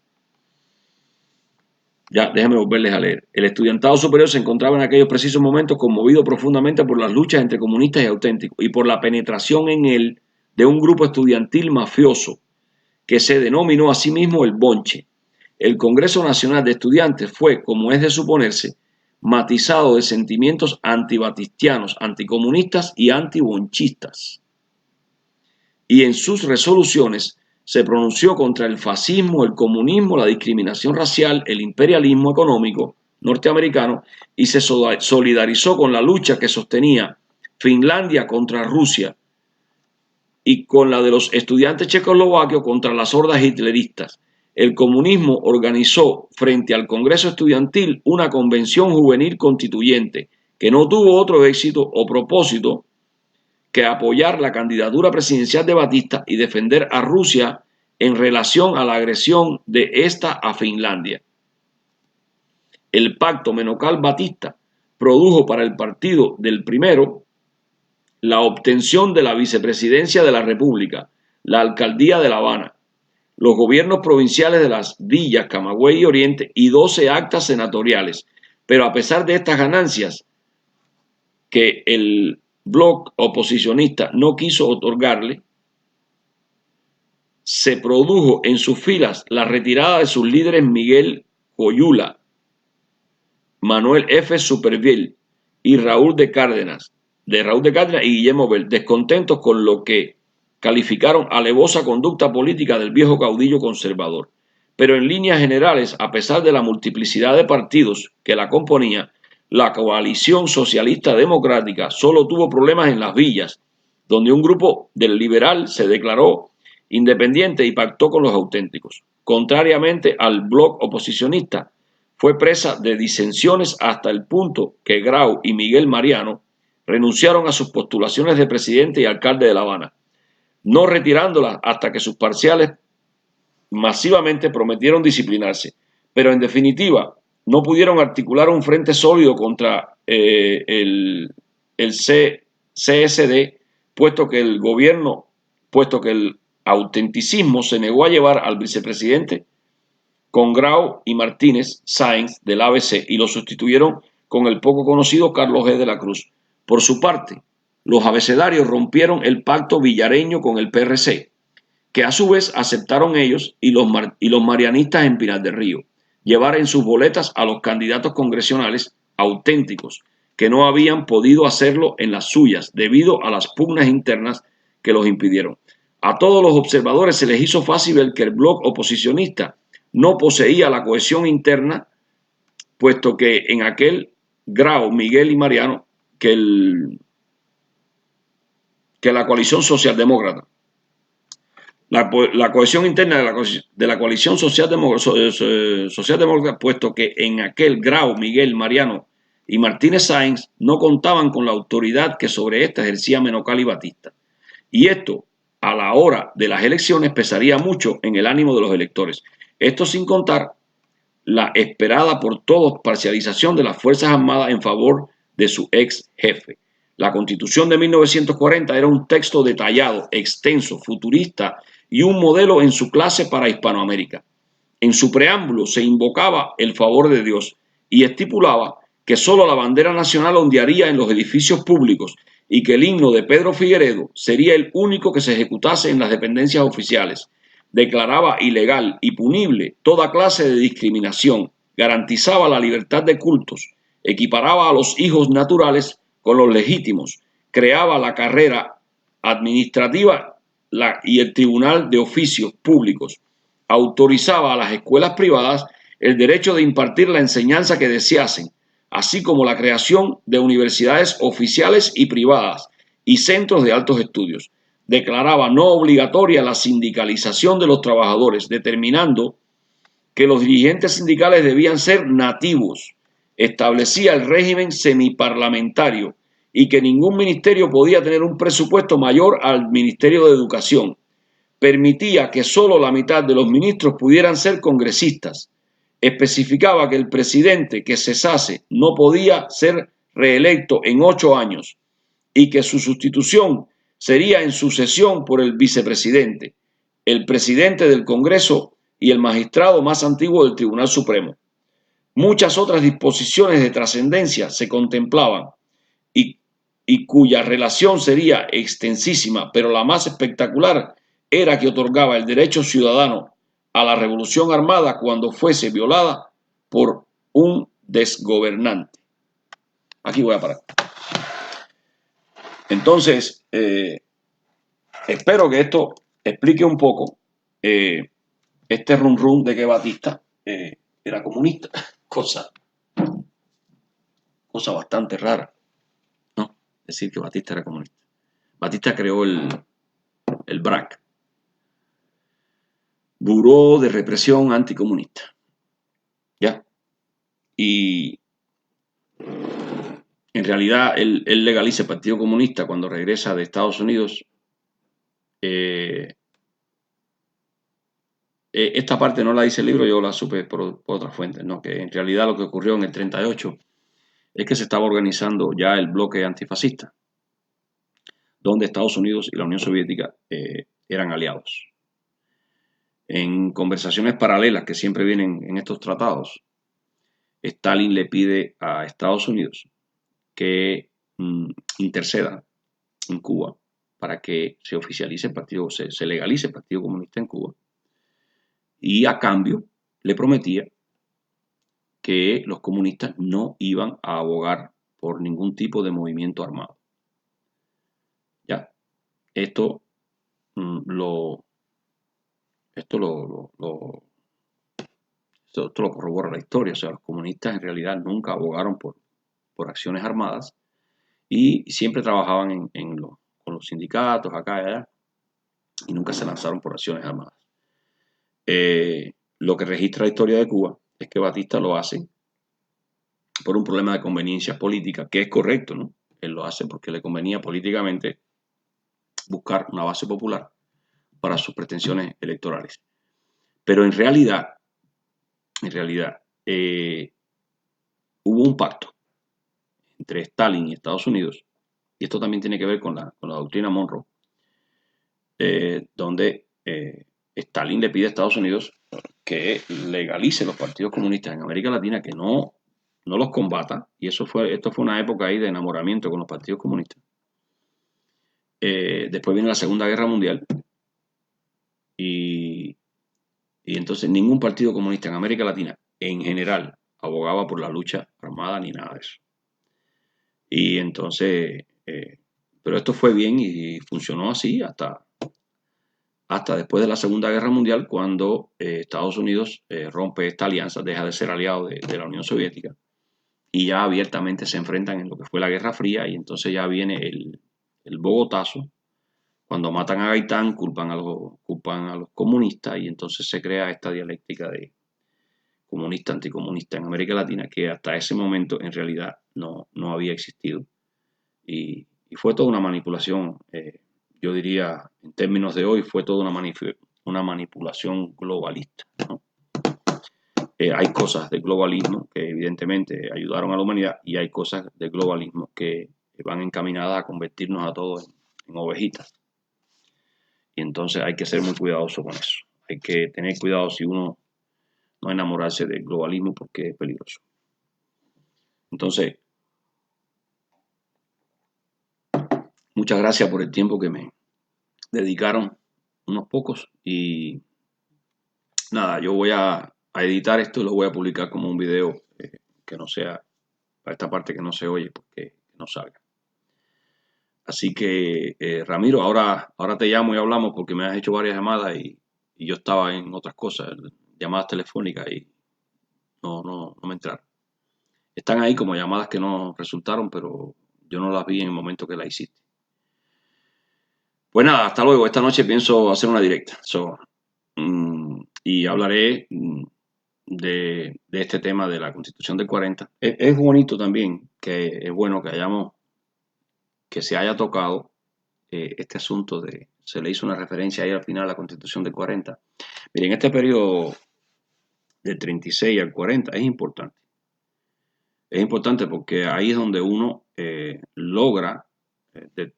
Ya, déjenme volverles a leer. El estudiantado superior se encontraba en aquellos precisos momentos conmovido profundamente por las luchas entre comunistas y auténticos y por la penetración en él de un grupo estudiantil mafioso que se denominó a sí mismo el Bonche. El Congreso Nacional de Estudiantes fue, como es de suponerse, matizado de sentimientos antibatistianos, anticomunistas y antibonchistas. Y en sus resoluciones se pronunció contra el fascismo, el comunismo, la discriminación racial, el imperialismo económico norteamericano y se solidarizó con la lucha que sostenía Finlandia contra Rusia y con la de los estudiantes checoslovaquios contra las hordas hitleristas. El comunismo organizó frente al Congreso Estudiantil una convención juvenil constituyente que no tuvo otro éxito o propósito que apoyar la candidatura presidencial de Batista y defender a Rusia en relación a la agresión de esta a Finlandia. El pacto Menocal-Batista produjo para el partido del primero la obtención de la vicepresidencia de la República, la alcaldía de La Habana, los gobiernos provinciales de las villas Camagüey y Oriente y 12 actas senatoriales. Pero a pesar de estas ganancias que el bloc oposicionista no quiso otorgarle, se produjo en sus filas la retirada de sus líderes Miguel Coyula, Manuel F. Supervielle y Raúl de Cárdenas y Guillermo Bell, descontentos con lo que calificaron alevosa conducta política del viejo caudillo conservador. Pero en líneas generales, a pesar de la multiplicidad de partidos que la componía, la coalición socialista democrática solo tuvo problemas en las villas, donde un grupo del liberal se declaró independiente y pactó con los auténticos. Contrariamente al bloc oposicionista, fue presa de disensiones hasta el punto que Grau y Miguel Mariano renunciaron a sus postulaciones de presidente y alcalde de La Habana, no retirándolas hasta que sus parciales masivamente prometieron disciplinarse. Pero en definitiva, no pudieron articular un frente sólido contra el CSD, puesto que el autenticismo se negó a llevar al vicepresidente con Grau y Martínez Sáenz del ABC y lo sustituyeron con el poco conocido Carlos G. de la Cruz. Por su parte, los abecedarios rompieron el pacto villareño con el PRC, que a su vez aceptaron ellos y los marianistas en Pinar del Río, llevar en sus boletas a los candidatos congresionales auténticos, que no habían podido hacerlo en las suyas debido a las pugnas internas que los impidieron. A todos los observadores se les hizo fácil ver que el bloc oposicionista no poseía la cohesión interna, puesto que en aquel Grau, Miguel y Mariano, que la coalición socialdemócrata. La cohesión interna de la coalición socialdemócrata, puesto que en aquel Grau, Miguel, Mariano y Martínez Sáenz no contaban con la autoridad que sobre ésta ejercía Menocal y Batista. Y esto, a la hora de las elecciones, pesaría mucho en el ánimo de los electores. Esto sin contar la esperada por todos parcialización de las Fuerzas Armadas en favor de su ex jefe. La Constitución de 1940 era un texto detallado, extenso, futurista y un modelo en su clase para Hispanoamérica. En su preámbulo se invocaba el favor de Dios y estipulaba que solo la bandera nacional ondearía en los edificios públicos y que el himno de Pedro Figueredo sería el único que se ejecutase en las dependencias oficiales. Declaraba ilegal y punible toda clase de discriminación, garantizaba la libertad de cultos, equiparaba a los hijos naturales con los legítimos, creaba la carrera administrativa y el tribunal de oficios públicos, autorizaba a las escuelas privadas el derecho de impartir la enseñanza que deseasen, así como la creación de universidades oficiales y privadas y centros de altos estudios. Declaraba no obligatoria la sindicalización de los trabajadores, determinando que los dirigentes sindicales debían ser nativos. Establecía el régimen semiparlamentario y que ningún ministerio podía tener un presupuesto mayor al Ministerio de Educación. Permitía que solo la mitad de los ministros pudieran ser congresistas. Especificaba que el presidente que cesase no podía ser reelecto en 8 años y que su sustitución sería en sucesión por el vicepresidente, el presidente del Congreso y el magistrado más antiguo del Tribunal Supremo. Muchas otras disposiciones de trascendencia se contemplaban y cuya relación sería extensísima, pero la más espectacular era que otorgaba el derecho ciudadano a la revolución armada cuando fuese violada por un desgobernante. Aquí voy a parar. Entonces, espero que esto explique un poco este rum rum de que Batista era comunista, cosa bastante rara, ¿no? Decir que Batista era comunista. Batista creó el BRAC, Buró de Represión Anticomunista, ¿ya? Y en realidad él legaliza el Partido Comunista cuando regresa de Estados Unidos. Esta parte no la dice el libro, yo la supe por otras fuentes, ¿no? Que en realidad lo que ocurrió en el 38 es que se estaba organizando ya el bloque antifascista, donde Estados Unidos y la Unión Soviética eran aliados. En conversaciones paralelas que siempre vienen en estos tratados, Stalin le pide a Estados Unidos que interceda en Cuba para que se oficialice el partido, se legalice el Partido Comunista en Cuba. Y a cambio le prometía que los comunistas no iban a abogar por ningún tipo de movimiento armado. Ya, esto lo corrobora la historia. O sea, los comunistas en realidad nunca abogaron por acciones armadas y siempre trabajaban con los sindicatos acá y allá y nunca se lanzaron por acciones armadas. Lo que registra la historia de Cuba es que Batista lo hace por un problema de conveniencia política, que es correcto, ¿no? Él lo hace porque le convenía políticamente buscar una base popular para sus pretensiones electorales. Pero en realidad, hubo un pacto entre Stalin y Estados Unidos, y esto también tiene que ver con la doctrina Monroe, donde Stalin le pide a Estados Unidos que legalice los partidos comunistas en América Latina, que no los combata, y esto fue una época ahí de enamoramiento con los partidos comunistas. Después viene la Segunda Guerra Mundial, y entonces ningún partido comunista en América Latina, en general, abogaba por la lucha armada ni nada de eso. Y entonces, pero esto fue bien y funcionó así hasta después de la Segunda Guerra Mundial, cuando Estados Unidos rompe esta alianza, deja de ser aliado de la Unión Soviética y ya abiertamente se enfrentan en lo que fue la Guerra Fría, y entonces ya viene el Bogotazo, cuando matan a Gaitán, culpan a los comunistas, y entonces se crea esta dialéctica de comunista, anticomunista en América Latina, que hasta ese momento en realidad no había existido. Y fue toda una manipulación, yo diría, en términos de hoy, fue toda una manipulación globalista, ¿no? Hay cosas de globalismo que evidentemente ayudaron a la humanidad, y hay cosas de globalismo que van encaminadas a convertirnos a todos en ovejitas. Y entonces hay que ser muy cuidadoso con eso. Hay que tener cuidado si uno no enamorarse del globalismo, porque es peligroso. Entonces, muchas gracias por el tiempo que me dedicaron unos pocos, y nada, yo voy a editar esto y lo voy a publicar como un video que no sea, para esta parte que no se oye, porque no salga. Así que Ramiro, ahora te llamo y hablamos, porque me has hecho varias llamadas y yo estaba en otras cosas, llamadas telefónicas, y no me entraron. Están ahí como llamadas que no resultaron, pero yo no las vi en el momento que las hiciste. Pues nada, hasta luego. Esta noche pienso hacer una directa. Y hablaré de este tema de la Constitución del 40. Es bonito también, que es bueno que se haya tocado este asunto se le hizo una referencia ahí al final a la Constitución del 40. Miren, este periodo del 36 al 40 es importante. Es importante porque ahí es donde uno logra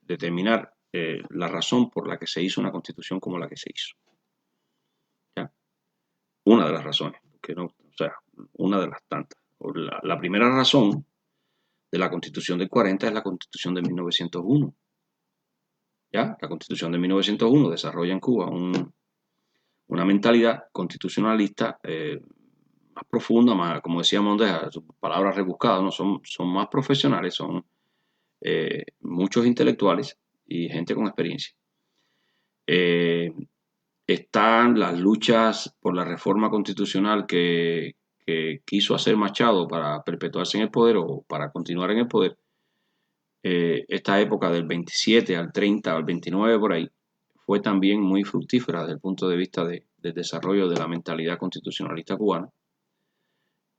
determinar la razón por la que se hizo una constitución como la que se hizo. ¿Ya? Una de las razones, una de las tantas. La primera razón de la Constitución del 40 es la Constitución de 1901. ¿Ya? La Constitución de 1901 desarrolla en Cuba una mentalidad constitucionalista más profunda, más, como decía Mondeja, sus palabras rebuscadas, ¿no? Son más profesionales, son muchos intelectuales y gente con experiencia. Están las luchas por la reforma constitucional que quiso hacer Machado para perpetuarse en el poder o para continuar en el poder. Esta época del 27 al 30 al 29 por ahí fue también muy fructífera desde el punto de vista del desarrollo de la mentalidad constitucionalista cubana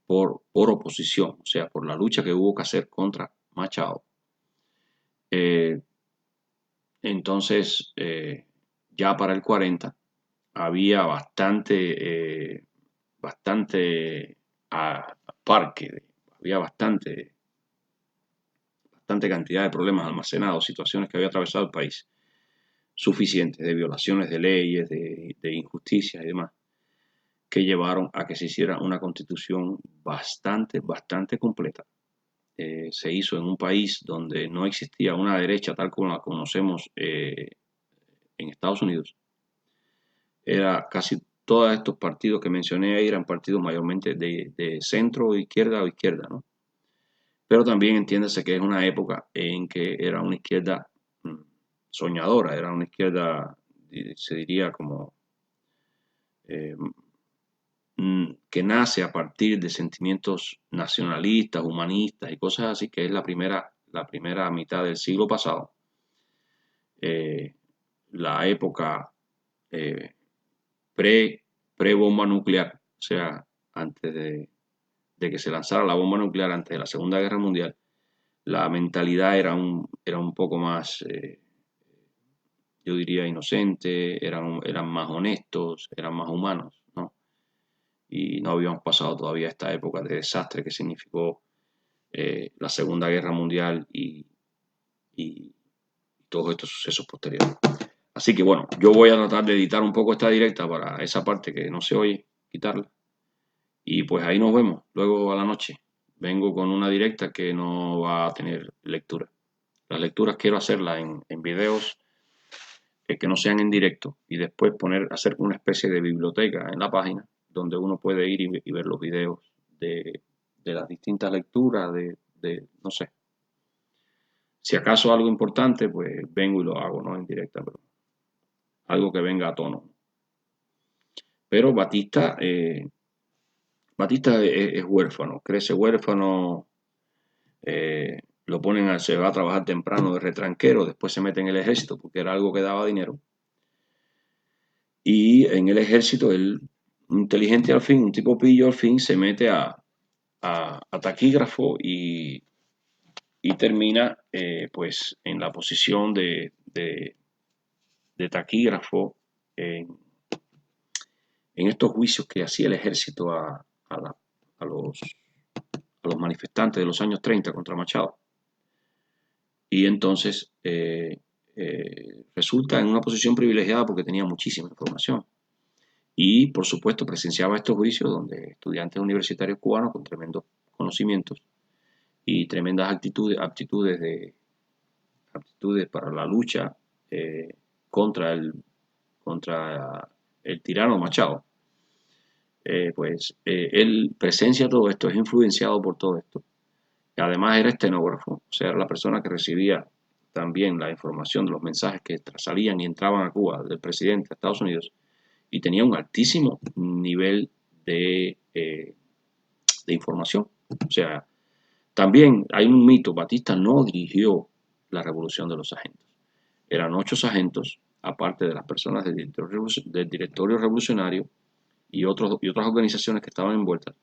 por oposición, o sea, por la lucha que hubo que hacer contra Machado. Entonces, ya para el 40 había bastante parque, había bastante cantidad de problemas almacenados, situaciones que había atravesado el país, suficientes de violaciones de leyes, de injusticias y demás, que llevaron a que se hiciera una constitución bastante completa. Se hizo en un país donde no existía una derecha tal como la conocemos en Estados Unidos. Era casi todos estos partidos que mencioné ahí eran partidos mayormente de centro, izquierda o izquierda, ¿no? Pero también entiéndase que es una época en que era una izquierda soñadora, era una izquierda, se diría como que nace a partir de sentimientos nacionalistas, humanistas y cosas así, que es la primera mitad del siglo pasado. La época pre-bomba nuclear, o sea, antes de que se lanzara la bomba nuclear, antes de la Segunda Guerra Mundial, la mentalidad era un poco más, yo diría, inocente, eran más honestos, eran más humanos, ¿no? Y no habíamos pasado todavía esta época de desastre que significó la Segunda Guerra Mundial y todos estos sucesos posteriores. Así que bueno, yo voy a tratar de editar un poco esta directa para esa parte que no se oye, quitarla. Y pues ahí nos vemos luego a la noche. Vengo con una directa que no va a tener lectura. Las lecturas quiero hacerlas en videos que no sean en directo y después hacer una especie de biblioteca en la página donde uno puede ir y ver los videos de las distintas lecturas, no sé. Si acaso algo importante, pues vengo y lo hago, no en directa, pero algo que venga a tono. Pero Batista es huérfano, crece huérfano, se va a trabajar temprano de retranquero, después se mete en el ejército porque era algo que daba dinero. Y en el ejército, él, inteligente al fin, un tipo pillo al fin, se mete a taquígrafo y termina pues en la posición de taquígrafo en estos juicios que hacía el ejército a los manifestantes de los años 30 contra Machado. Y entonces resulta en una posición privilegiada porque tenía muchísima información. Y por supuesto presenciaba estos juicios donde estudiantes universitarios cubanos con tremendos conocimientos y tremendas aptitudes para la lucha contra el tirano Machado. Él presencia todo esto, es influenciado por todo esto. Además era estenógrafo, o sea, era la persona que recibía también la información de los mensajes que salían y entraban a Cuba del presidente de Estados Unidos y tenía un altísimo nivel de información. O sea, también hay un mito, Batista no dirigió la revolución de los sargentos. Eran 8 sargentos, aparte de las personas del directorio revolucionario y otras organizaciones que estaban envueltas.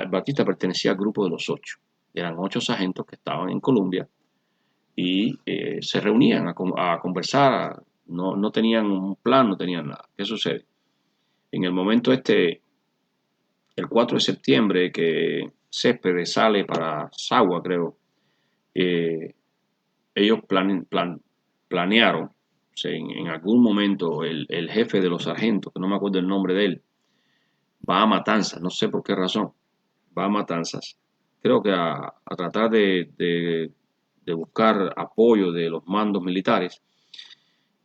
Batista pertenecía al grupo de los 8. Eran 8 sargentos que estaban en Colombia y se reunían a conversar, no tenían un plan, no tenían nada. ¿Qué sucede? En el momento el 4 de septiembre, que Céspedes sale para Sagua, creo, ellos planearon, o sea, en algún momento el jefe de los sargentos, que no me acuerdo el nombre de él, va a Matanzas, no sé por qué razón, va a Matanzas, creo que a tratar de buscar apoyo de los mandos militares,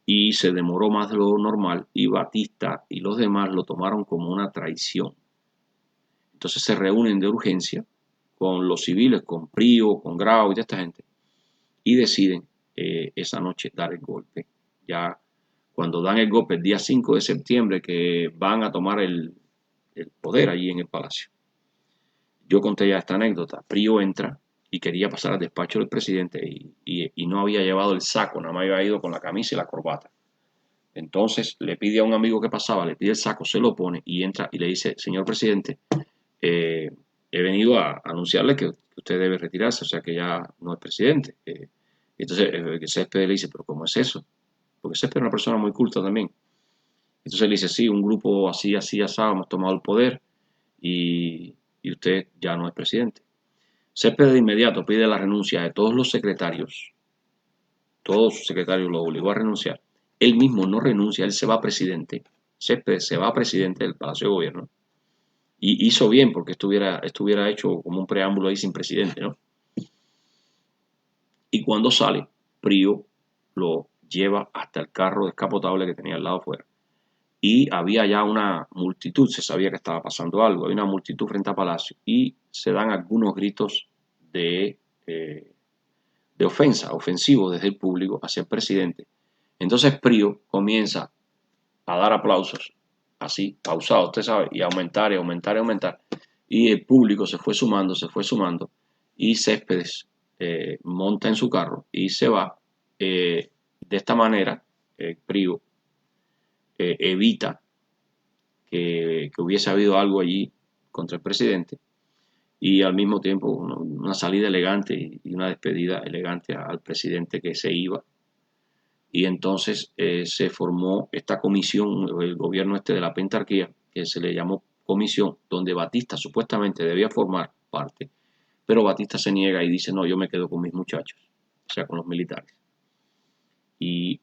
y se demoró más de lo normal y Batista y los demás lo tomaron como una traición. Entonces se reúnen de urgencia con los civiles, con Prío, con Grau y de esta gente, y deciden esa noche dar el golpe. Ya cuando dan el golpe el día 5 de septiembre, que van a tomar el poder allí en el palacio. Yo conté ya esta anécdota. Prío entra y quería pasar al despacho del presidente y no había llevado el saco, nada más había ido con la camisa y la corbata. Entonces le pide a un amigo que pasaba, le pide el saco, se lo pone y entra y le dice: señor presidente, he venido a anunciarle que usted debe retirarse, o sea que ya no es presidente. Entonces Céspedes le dice, pero ¿cómo es eso? Porque Céspedes es una persona muy culta también. Entonces le dice, sí, un grupo así, así, asado, hemos tomado el poder y usted ya no es presidente. Céspedes de inmediato pide la renuncia de todos los secretarios. Todos sus secretarios lo obligó a renunciar. Él mismo no renuncia, él se va presidente. Céspedes se va presidente del Palacio de Gobierno. Y hizo bien porque estuviera hecho como un preámbulo ahí sin presidente, ¿no? Y cuando sale, Prío lo lleva hasta el carro descapotable que tenía al lado afuera. Y había ya una multitud, se sabía que estaba pasando algo, había una multitud frente a Palacio y se dan algunos gritos de ofensa, ofensivo desde el público hacia el presidente. Entonces Prío comienza a dar aplausos, así, pausado, usted sabe, y aumentar y aumentar y aumentar. Y el público se fue sumando, y Céspedes monta en su carro y se va. De esta manera, Prío evita que hubiese habido algo allí contra el presidente y al mismo tiempo una salida elegante y una despedida elegante al presidente que se iba. Y entonces se formó esta comisión, el gobierno este de la pentarquía, que se le llamó comisión, donde Batista supuestamente debía formar parte, pero Batista se niega y dice, no, yo me quedo con mis muchachos, o sea, con los militares. Y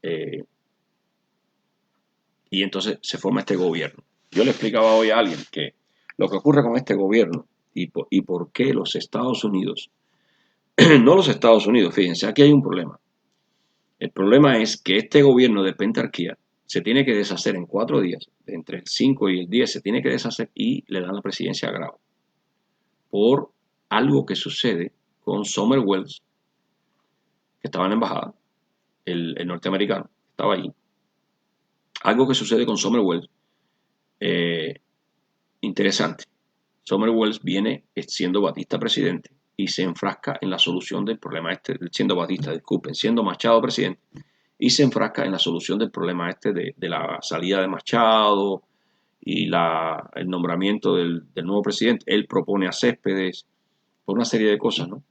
entonces se forma este gobierno. Yo le explicaba hoy a alguien que lo que ocurre con este gobierno y por qué los Estados Unidos, no los Estados Unidos, fíjense, aquí hay un problema. El problema es que este gobierno de pentarquía se tiene que deshacer en 4 días, entre el 5 y el 10 se tiene que deshacer y le dan la presidencia a Grau. Por algo que sucede con Wells, que estaba en la embajada, el norteamericano, estaba allí. Algo que sucede con Wells, interesante. Wells viene siendo Batista presidente y se enfrasca en la solución del problema siendo Batista, disculpen, siendo Machado presidente, y se enfrasca en la solución del problema de la salida de Machado y el nombramiento del nuevo presidente. Él propone a Céspedes por una serie de cosas, ¿no?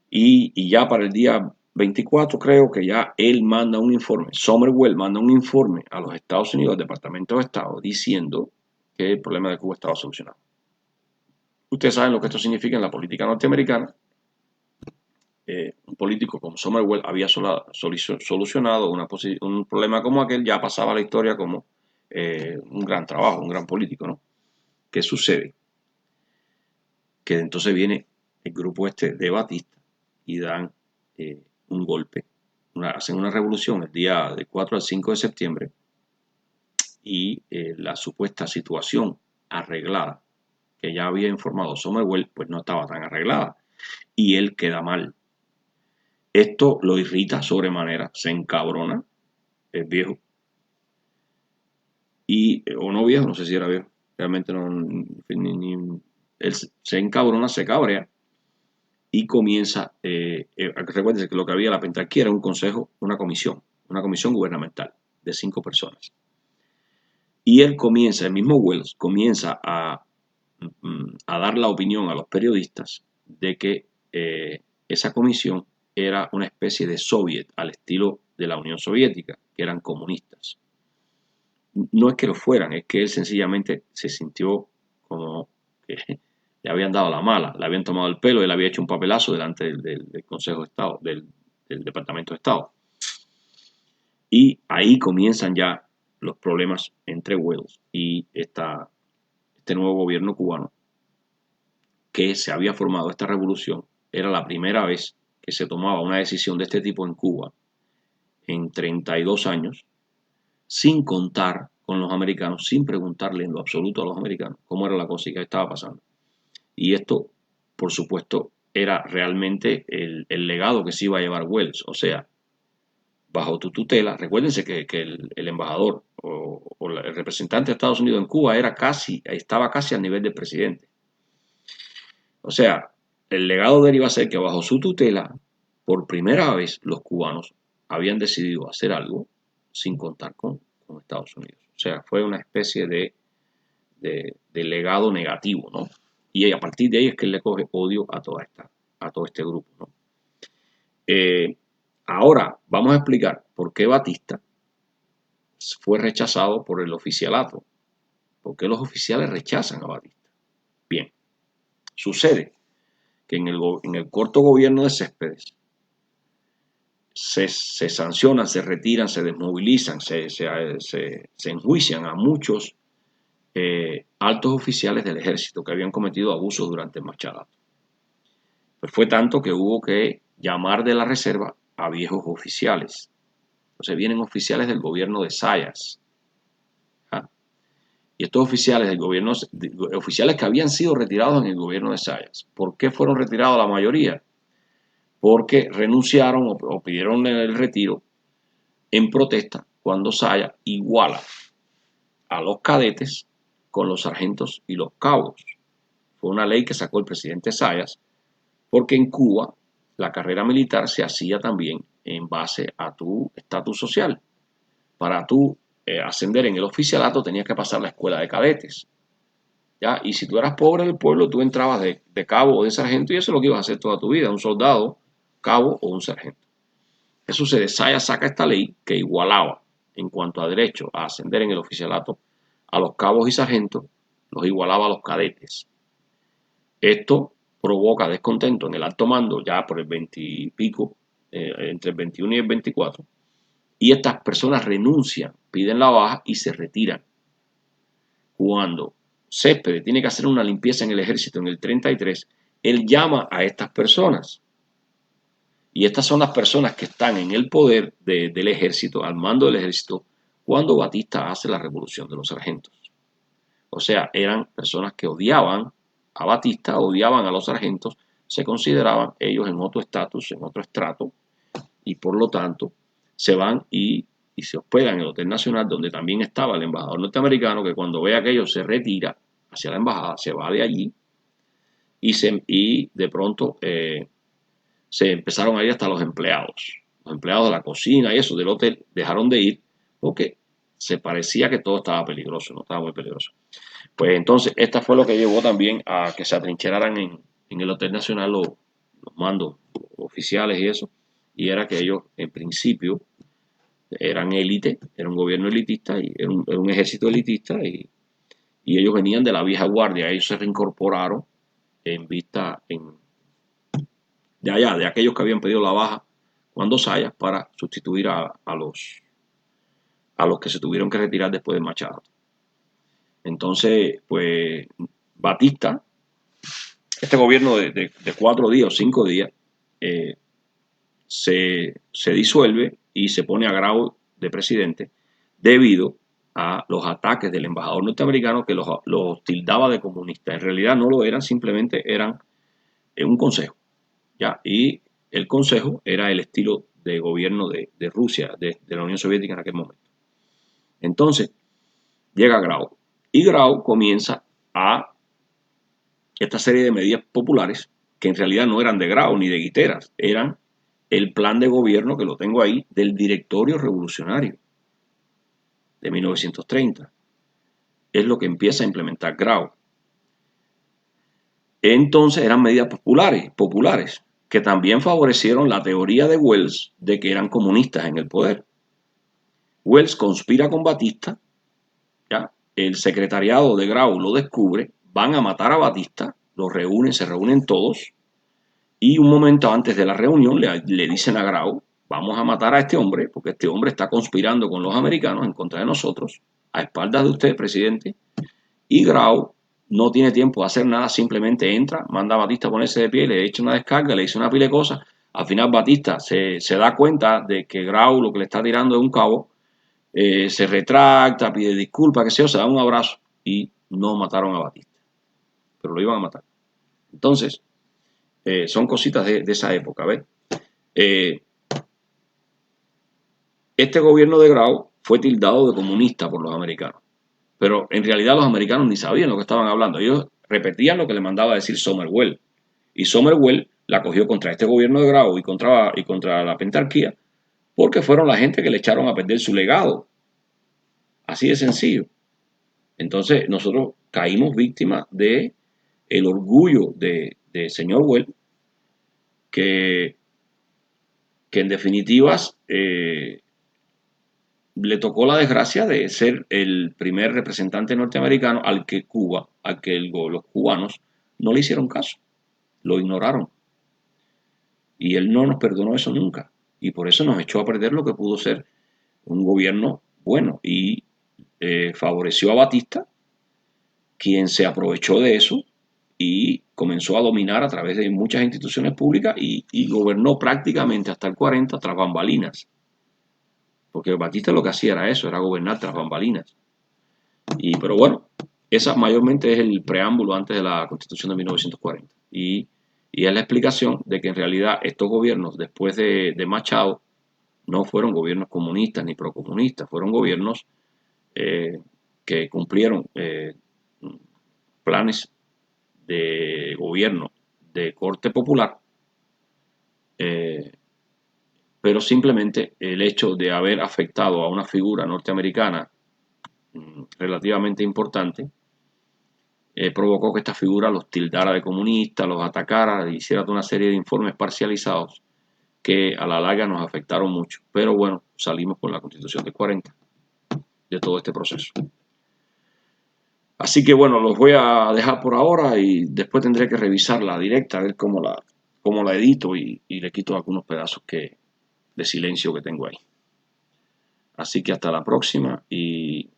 Y ya para el día 24 creo que ya él manda un informe, Wells manda un informe a los Estados Unidos, al Departamento de Estado, diciendo que el problema de Cuba estaba solucionado. Ustedes saben lo que esto significa en la política norteamericana. Un político como Wells había solucionado un problema como aquel, ya pasaba a la historia como un gran trabajo, un gran político, ¿no? ¿Qué sucede? Que entonces viene el grupo de Batista y dan un golpe, hacen una revolución el día del 4 al 5 de septiembre y la supuesta situación arreglada que ya había informado Wells, pues no estaba tan arreglada y él queda mal. Esto lo irrita sobremanera, se encabrona, es viejo, o no viejo, no sé si era viejo, realmente no, él se encabrona, se cabrea y comienza, recuérdense que lo que había la pentarquía era un consejo, una comisión gubernamental de 5 personas. Y él comienza, el mismo Wells, comienza a dar la opinión a los periodistas de que esa comisión era una especie de soviet al estilo de la Unión Soviética, que eran comunistas. No es que lo fueran, es que él sencillamente se sintió como que le habían dado la mala, le habían tomado el pelo, él había hecho un papelazo delante del Consejo de Estado, del Departamento de Estado. Y ahí comienzan ya los problemas entre Wells y este nuevo gobierno cubano que se había formado. Esta revolución era la primera vez que se tomaba una decisión de este tipo en Cuba en 32 años, sin contar con los americanos, sin preguntarle en lo absoluto a los americanos cómo era la cosa y qué estaba pasando. Y esto, por supuesto, era realmente el legado que se iba a llevar Wells. O sea, bajo tu tutela, recuérdense que el embajador o el representante de Estados Unidos en Cuba estaba casi al nivel del presidente. O sea, el legado de él iba a ser que bajo su tutela, por primera vez, los cubanos habían decidido hacer algo sin contar con Estados Unidos. O sea, fue una especie de legado negativo, ¿no? Y a partir de ahí es que él le coge odio a todo este grupo, ¿no? Ahora vamos a explicar por qué Batista fue rechazado por el oficialato. ¿Por qué los oficiales rechazan a Batista? Bien, sucede que en el corto gobierno de Céspedes se sancionan, se retiran, se desmovilizan, se enjuician a muchos altos oficiales del ejército que habían cometido abusos durante el Machadato. Pues fue tanto que hubo que llamar de la reserva a viejos oficiales. Entonces vienen oficiales del gobierno de Zayas. ¿Ah? Y estos oficiales del gobierno, oficiales que habían sido retirados en el gobierno de Zayas. ¿Por qué fueron retirados la mayoría? Porque renunciaron o pidieron el retiro en protesta cuando Zayas iguala a los cadetes con los sargentos y los cabos. Fue una ley que sacó el presidente Zayas, porque en Cuba la carrera militar se hacía también en base a tu estatus social. Para tú ascender en el oficialato tenías que pasar la escuela de cadetes, ¿ya? Y si tú eras pobre del pueblo, tú entrabas de cabo o de sargento y eso es lo que ibas a hacer toda tu vida, un soldado, cabo o un sargento. ¿Qué sucede? Zayas saca esta ley que igualaba en cuanto a derecho a ascender en el oficialato a los cabos y sargentos, los igualaba a los cadetes. Esto provoca descontento en el alto mando ya por el 20 y pico, entre el 21 y el 24, y estas personas renuncian, piden la baja y se retiran. Cuando Céspedes tiene que hacer una limpieza en el ejército en el 33, él llama a estas personas. Y estas son las personas que están en el poder del ejército, al mando del ejército, cuando Batista hace la revolución de los sargentos. O sea, eran personas que odiaban a Batista, odiaban a los sargentos, se consideraban ellos en otro estatus, en otro estrato, y por lo tanto se van y se hospedan en el Hotel Nacional, donde también estaba el embajador norteamericano, que cuando ve aquello se retira hacia la embajada, se va de allí, y de pronto se empezaron a ir hasta los empleados de la cocina y eso del hotel dejaron de ir porque se parecía que todo estaba peligroso, no estaba muy peligroso. Pues entonces, esta fue lo que llevó también a que se atrincheraran en el Hotel Nacional los mandos oficiales y eso, y era que ellos en principio eran élite, era un gobierno elitista, y era un ejército elitista, y ellos venían de la vieja guardia, ellos se reincorporaron en vista de allá, de aquellos que habían pedido la baja cuando Zayas para sustituir a los que se tuvieron que retirar después de Machado. Entonces, pues Batista, este gobierno de 4 días o 5 días, se disuelve y se pone a Grau de presidente debido a los ataques del embajador norteamericano que los tildaba de comunistas. En realidad no lo eran, simplemente eran un consejo, ¿ya? Y el consejo era el estilo de gobierno de Rusia, de la Unión Soviética en aquel momento. Entonces, llega Grau y Grau comienza a esta serie de medidas populares que en realidad no eran de Grau ni de Guiteras, eran el plan de gobierno, que lo tengo ahí, del Directorio Revolucionario de 1930. Es lo que empieza a implementar Grau. Entonces eran medidas populares que también favorecieron la teoría de Wells de que eran comunistas en el poder. Wells conspira con Batista, ¿ya? El secretariado de Grau lo descubre, van a matar a Batista, se reúnen todos, y un momento antes de la reunión le dicen a Grau, vamos a matar a este hombre, porque este hombre está conspirando con los americanos en contra de nosotros, a espaldas de usted, presidente. Y Grau no tiene tiempo de hacer nada, simplemente entra, manda a Batista a ponerse de pie, le echa una descarga, le dice una pila de cosas. Al final Batista se da cuenta de que Grau lo que le está tirando es un cabo, se retracta, pide disculpas, que sea, se da un abrazo y no mataron a Batista, pero lo iban a matar. Entonces, son cositas de esa época, ¿ves? Este gobierno de Grau fue tildado de comunista por los americanos, pero en realidad los americanos ni sabían lo que estaban hablando. Ellos repetían lo que le mandaba a decir Somerwell, y Somerwell la cogió contra este gobierno de Grau y contra la pentarquía, porque fueron la gente que le echaron a perder su legado. Así de sencillo. Entonces nosotros caímos víctimas de el orgullo de señor Well, que en definitivas le tocó la desgracia de ser el primer representante norteamericano al que los cubanos no le hicieron caso, lo ignoraron. Y él no nos perdonó eso nunca. Y por eso nos echó a perder lo que pudo ser un gobierno bueno. Y favoreció a Batista, quien se aprovechó de eso y comenzó a dominar a través de muchas instituciones públicas y gobernó prácticamente hasta el 40 tras bambalinas. Porque Batista lo que hacía era eso, era gobernar tras bambalinas. Pero bueno, esa mayormente es el preámbulo antes de la Constitución de 1940. Y es la explicación de que en realidad estos gobiernos después de Machado no fueron gobiernos comunistas ni procomunistas, fueron gobiernos que cumplieron planes de gobierno de corte popular, pero simplemente el hecho de haber afectado a una figura norteamericana relativamente importante provocó que esta figura los tildara de comunistas, los atacara, hiciera toda una serie de informes parcializados que a la larga nos afectaron mucho. Pero bueno, salimos con la Constitución del 40 de todo este proceso. Así que bueno, los voy a dejar por ahora y después tendré que revisar la directa, a ver cómo la edito y le quito algunos pedazos de silencio que tengo ahí. Así que hasta la próxima y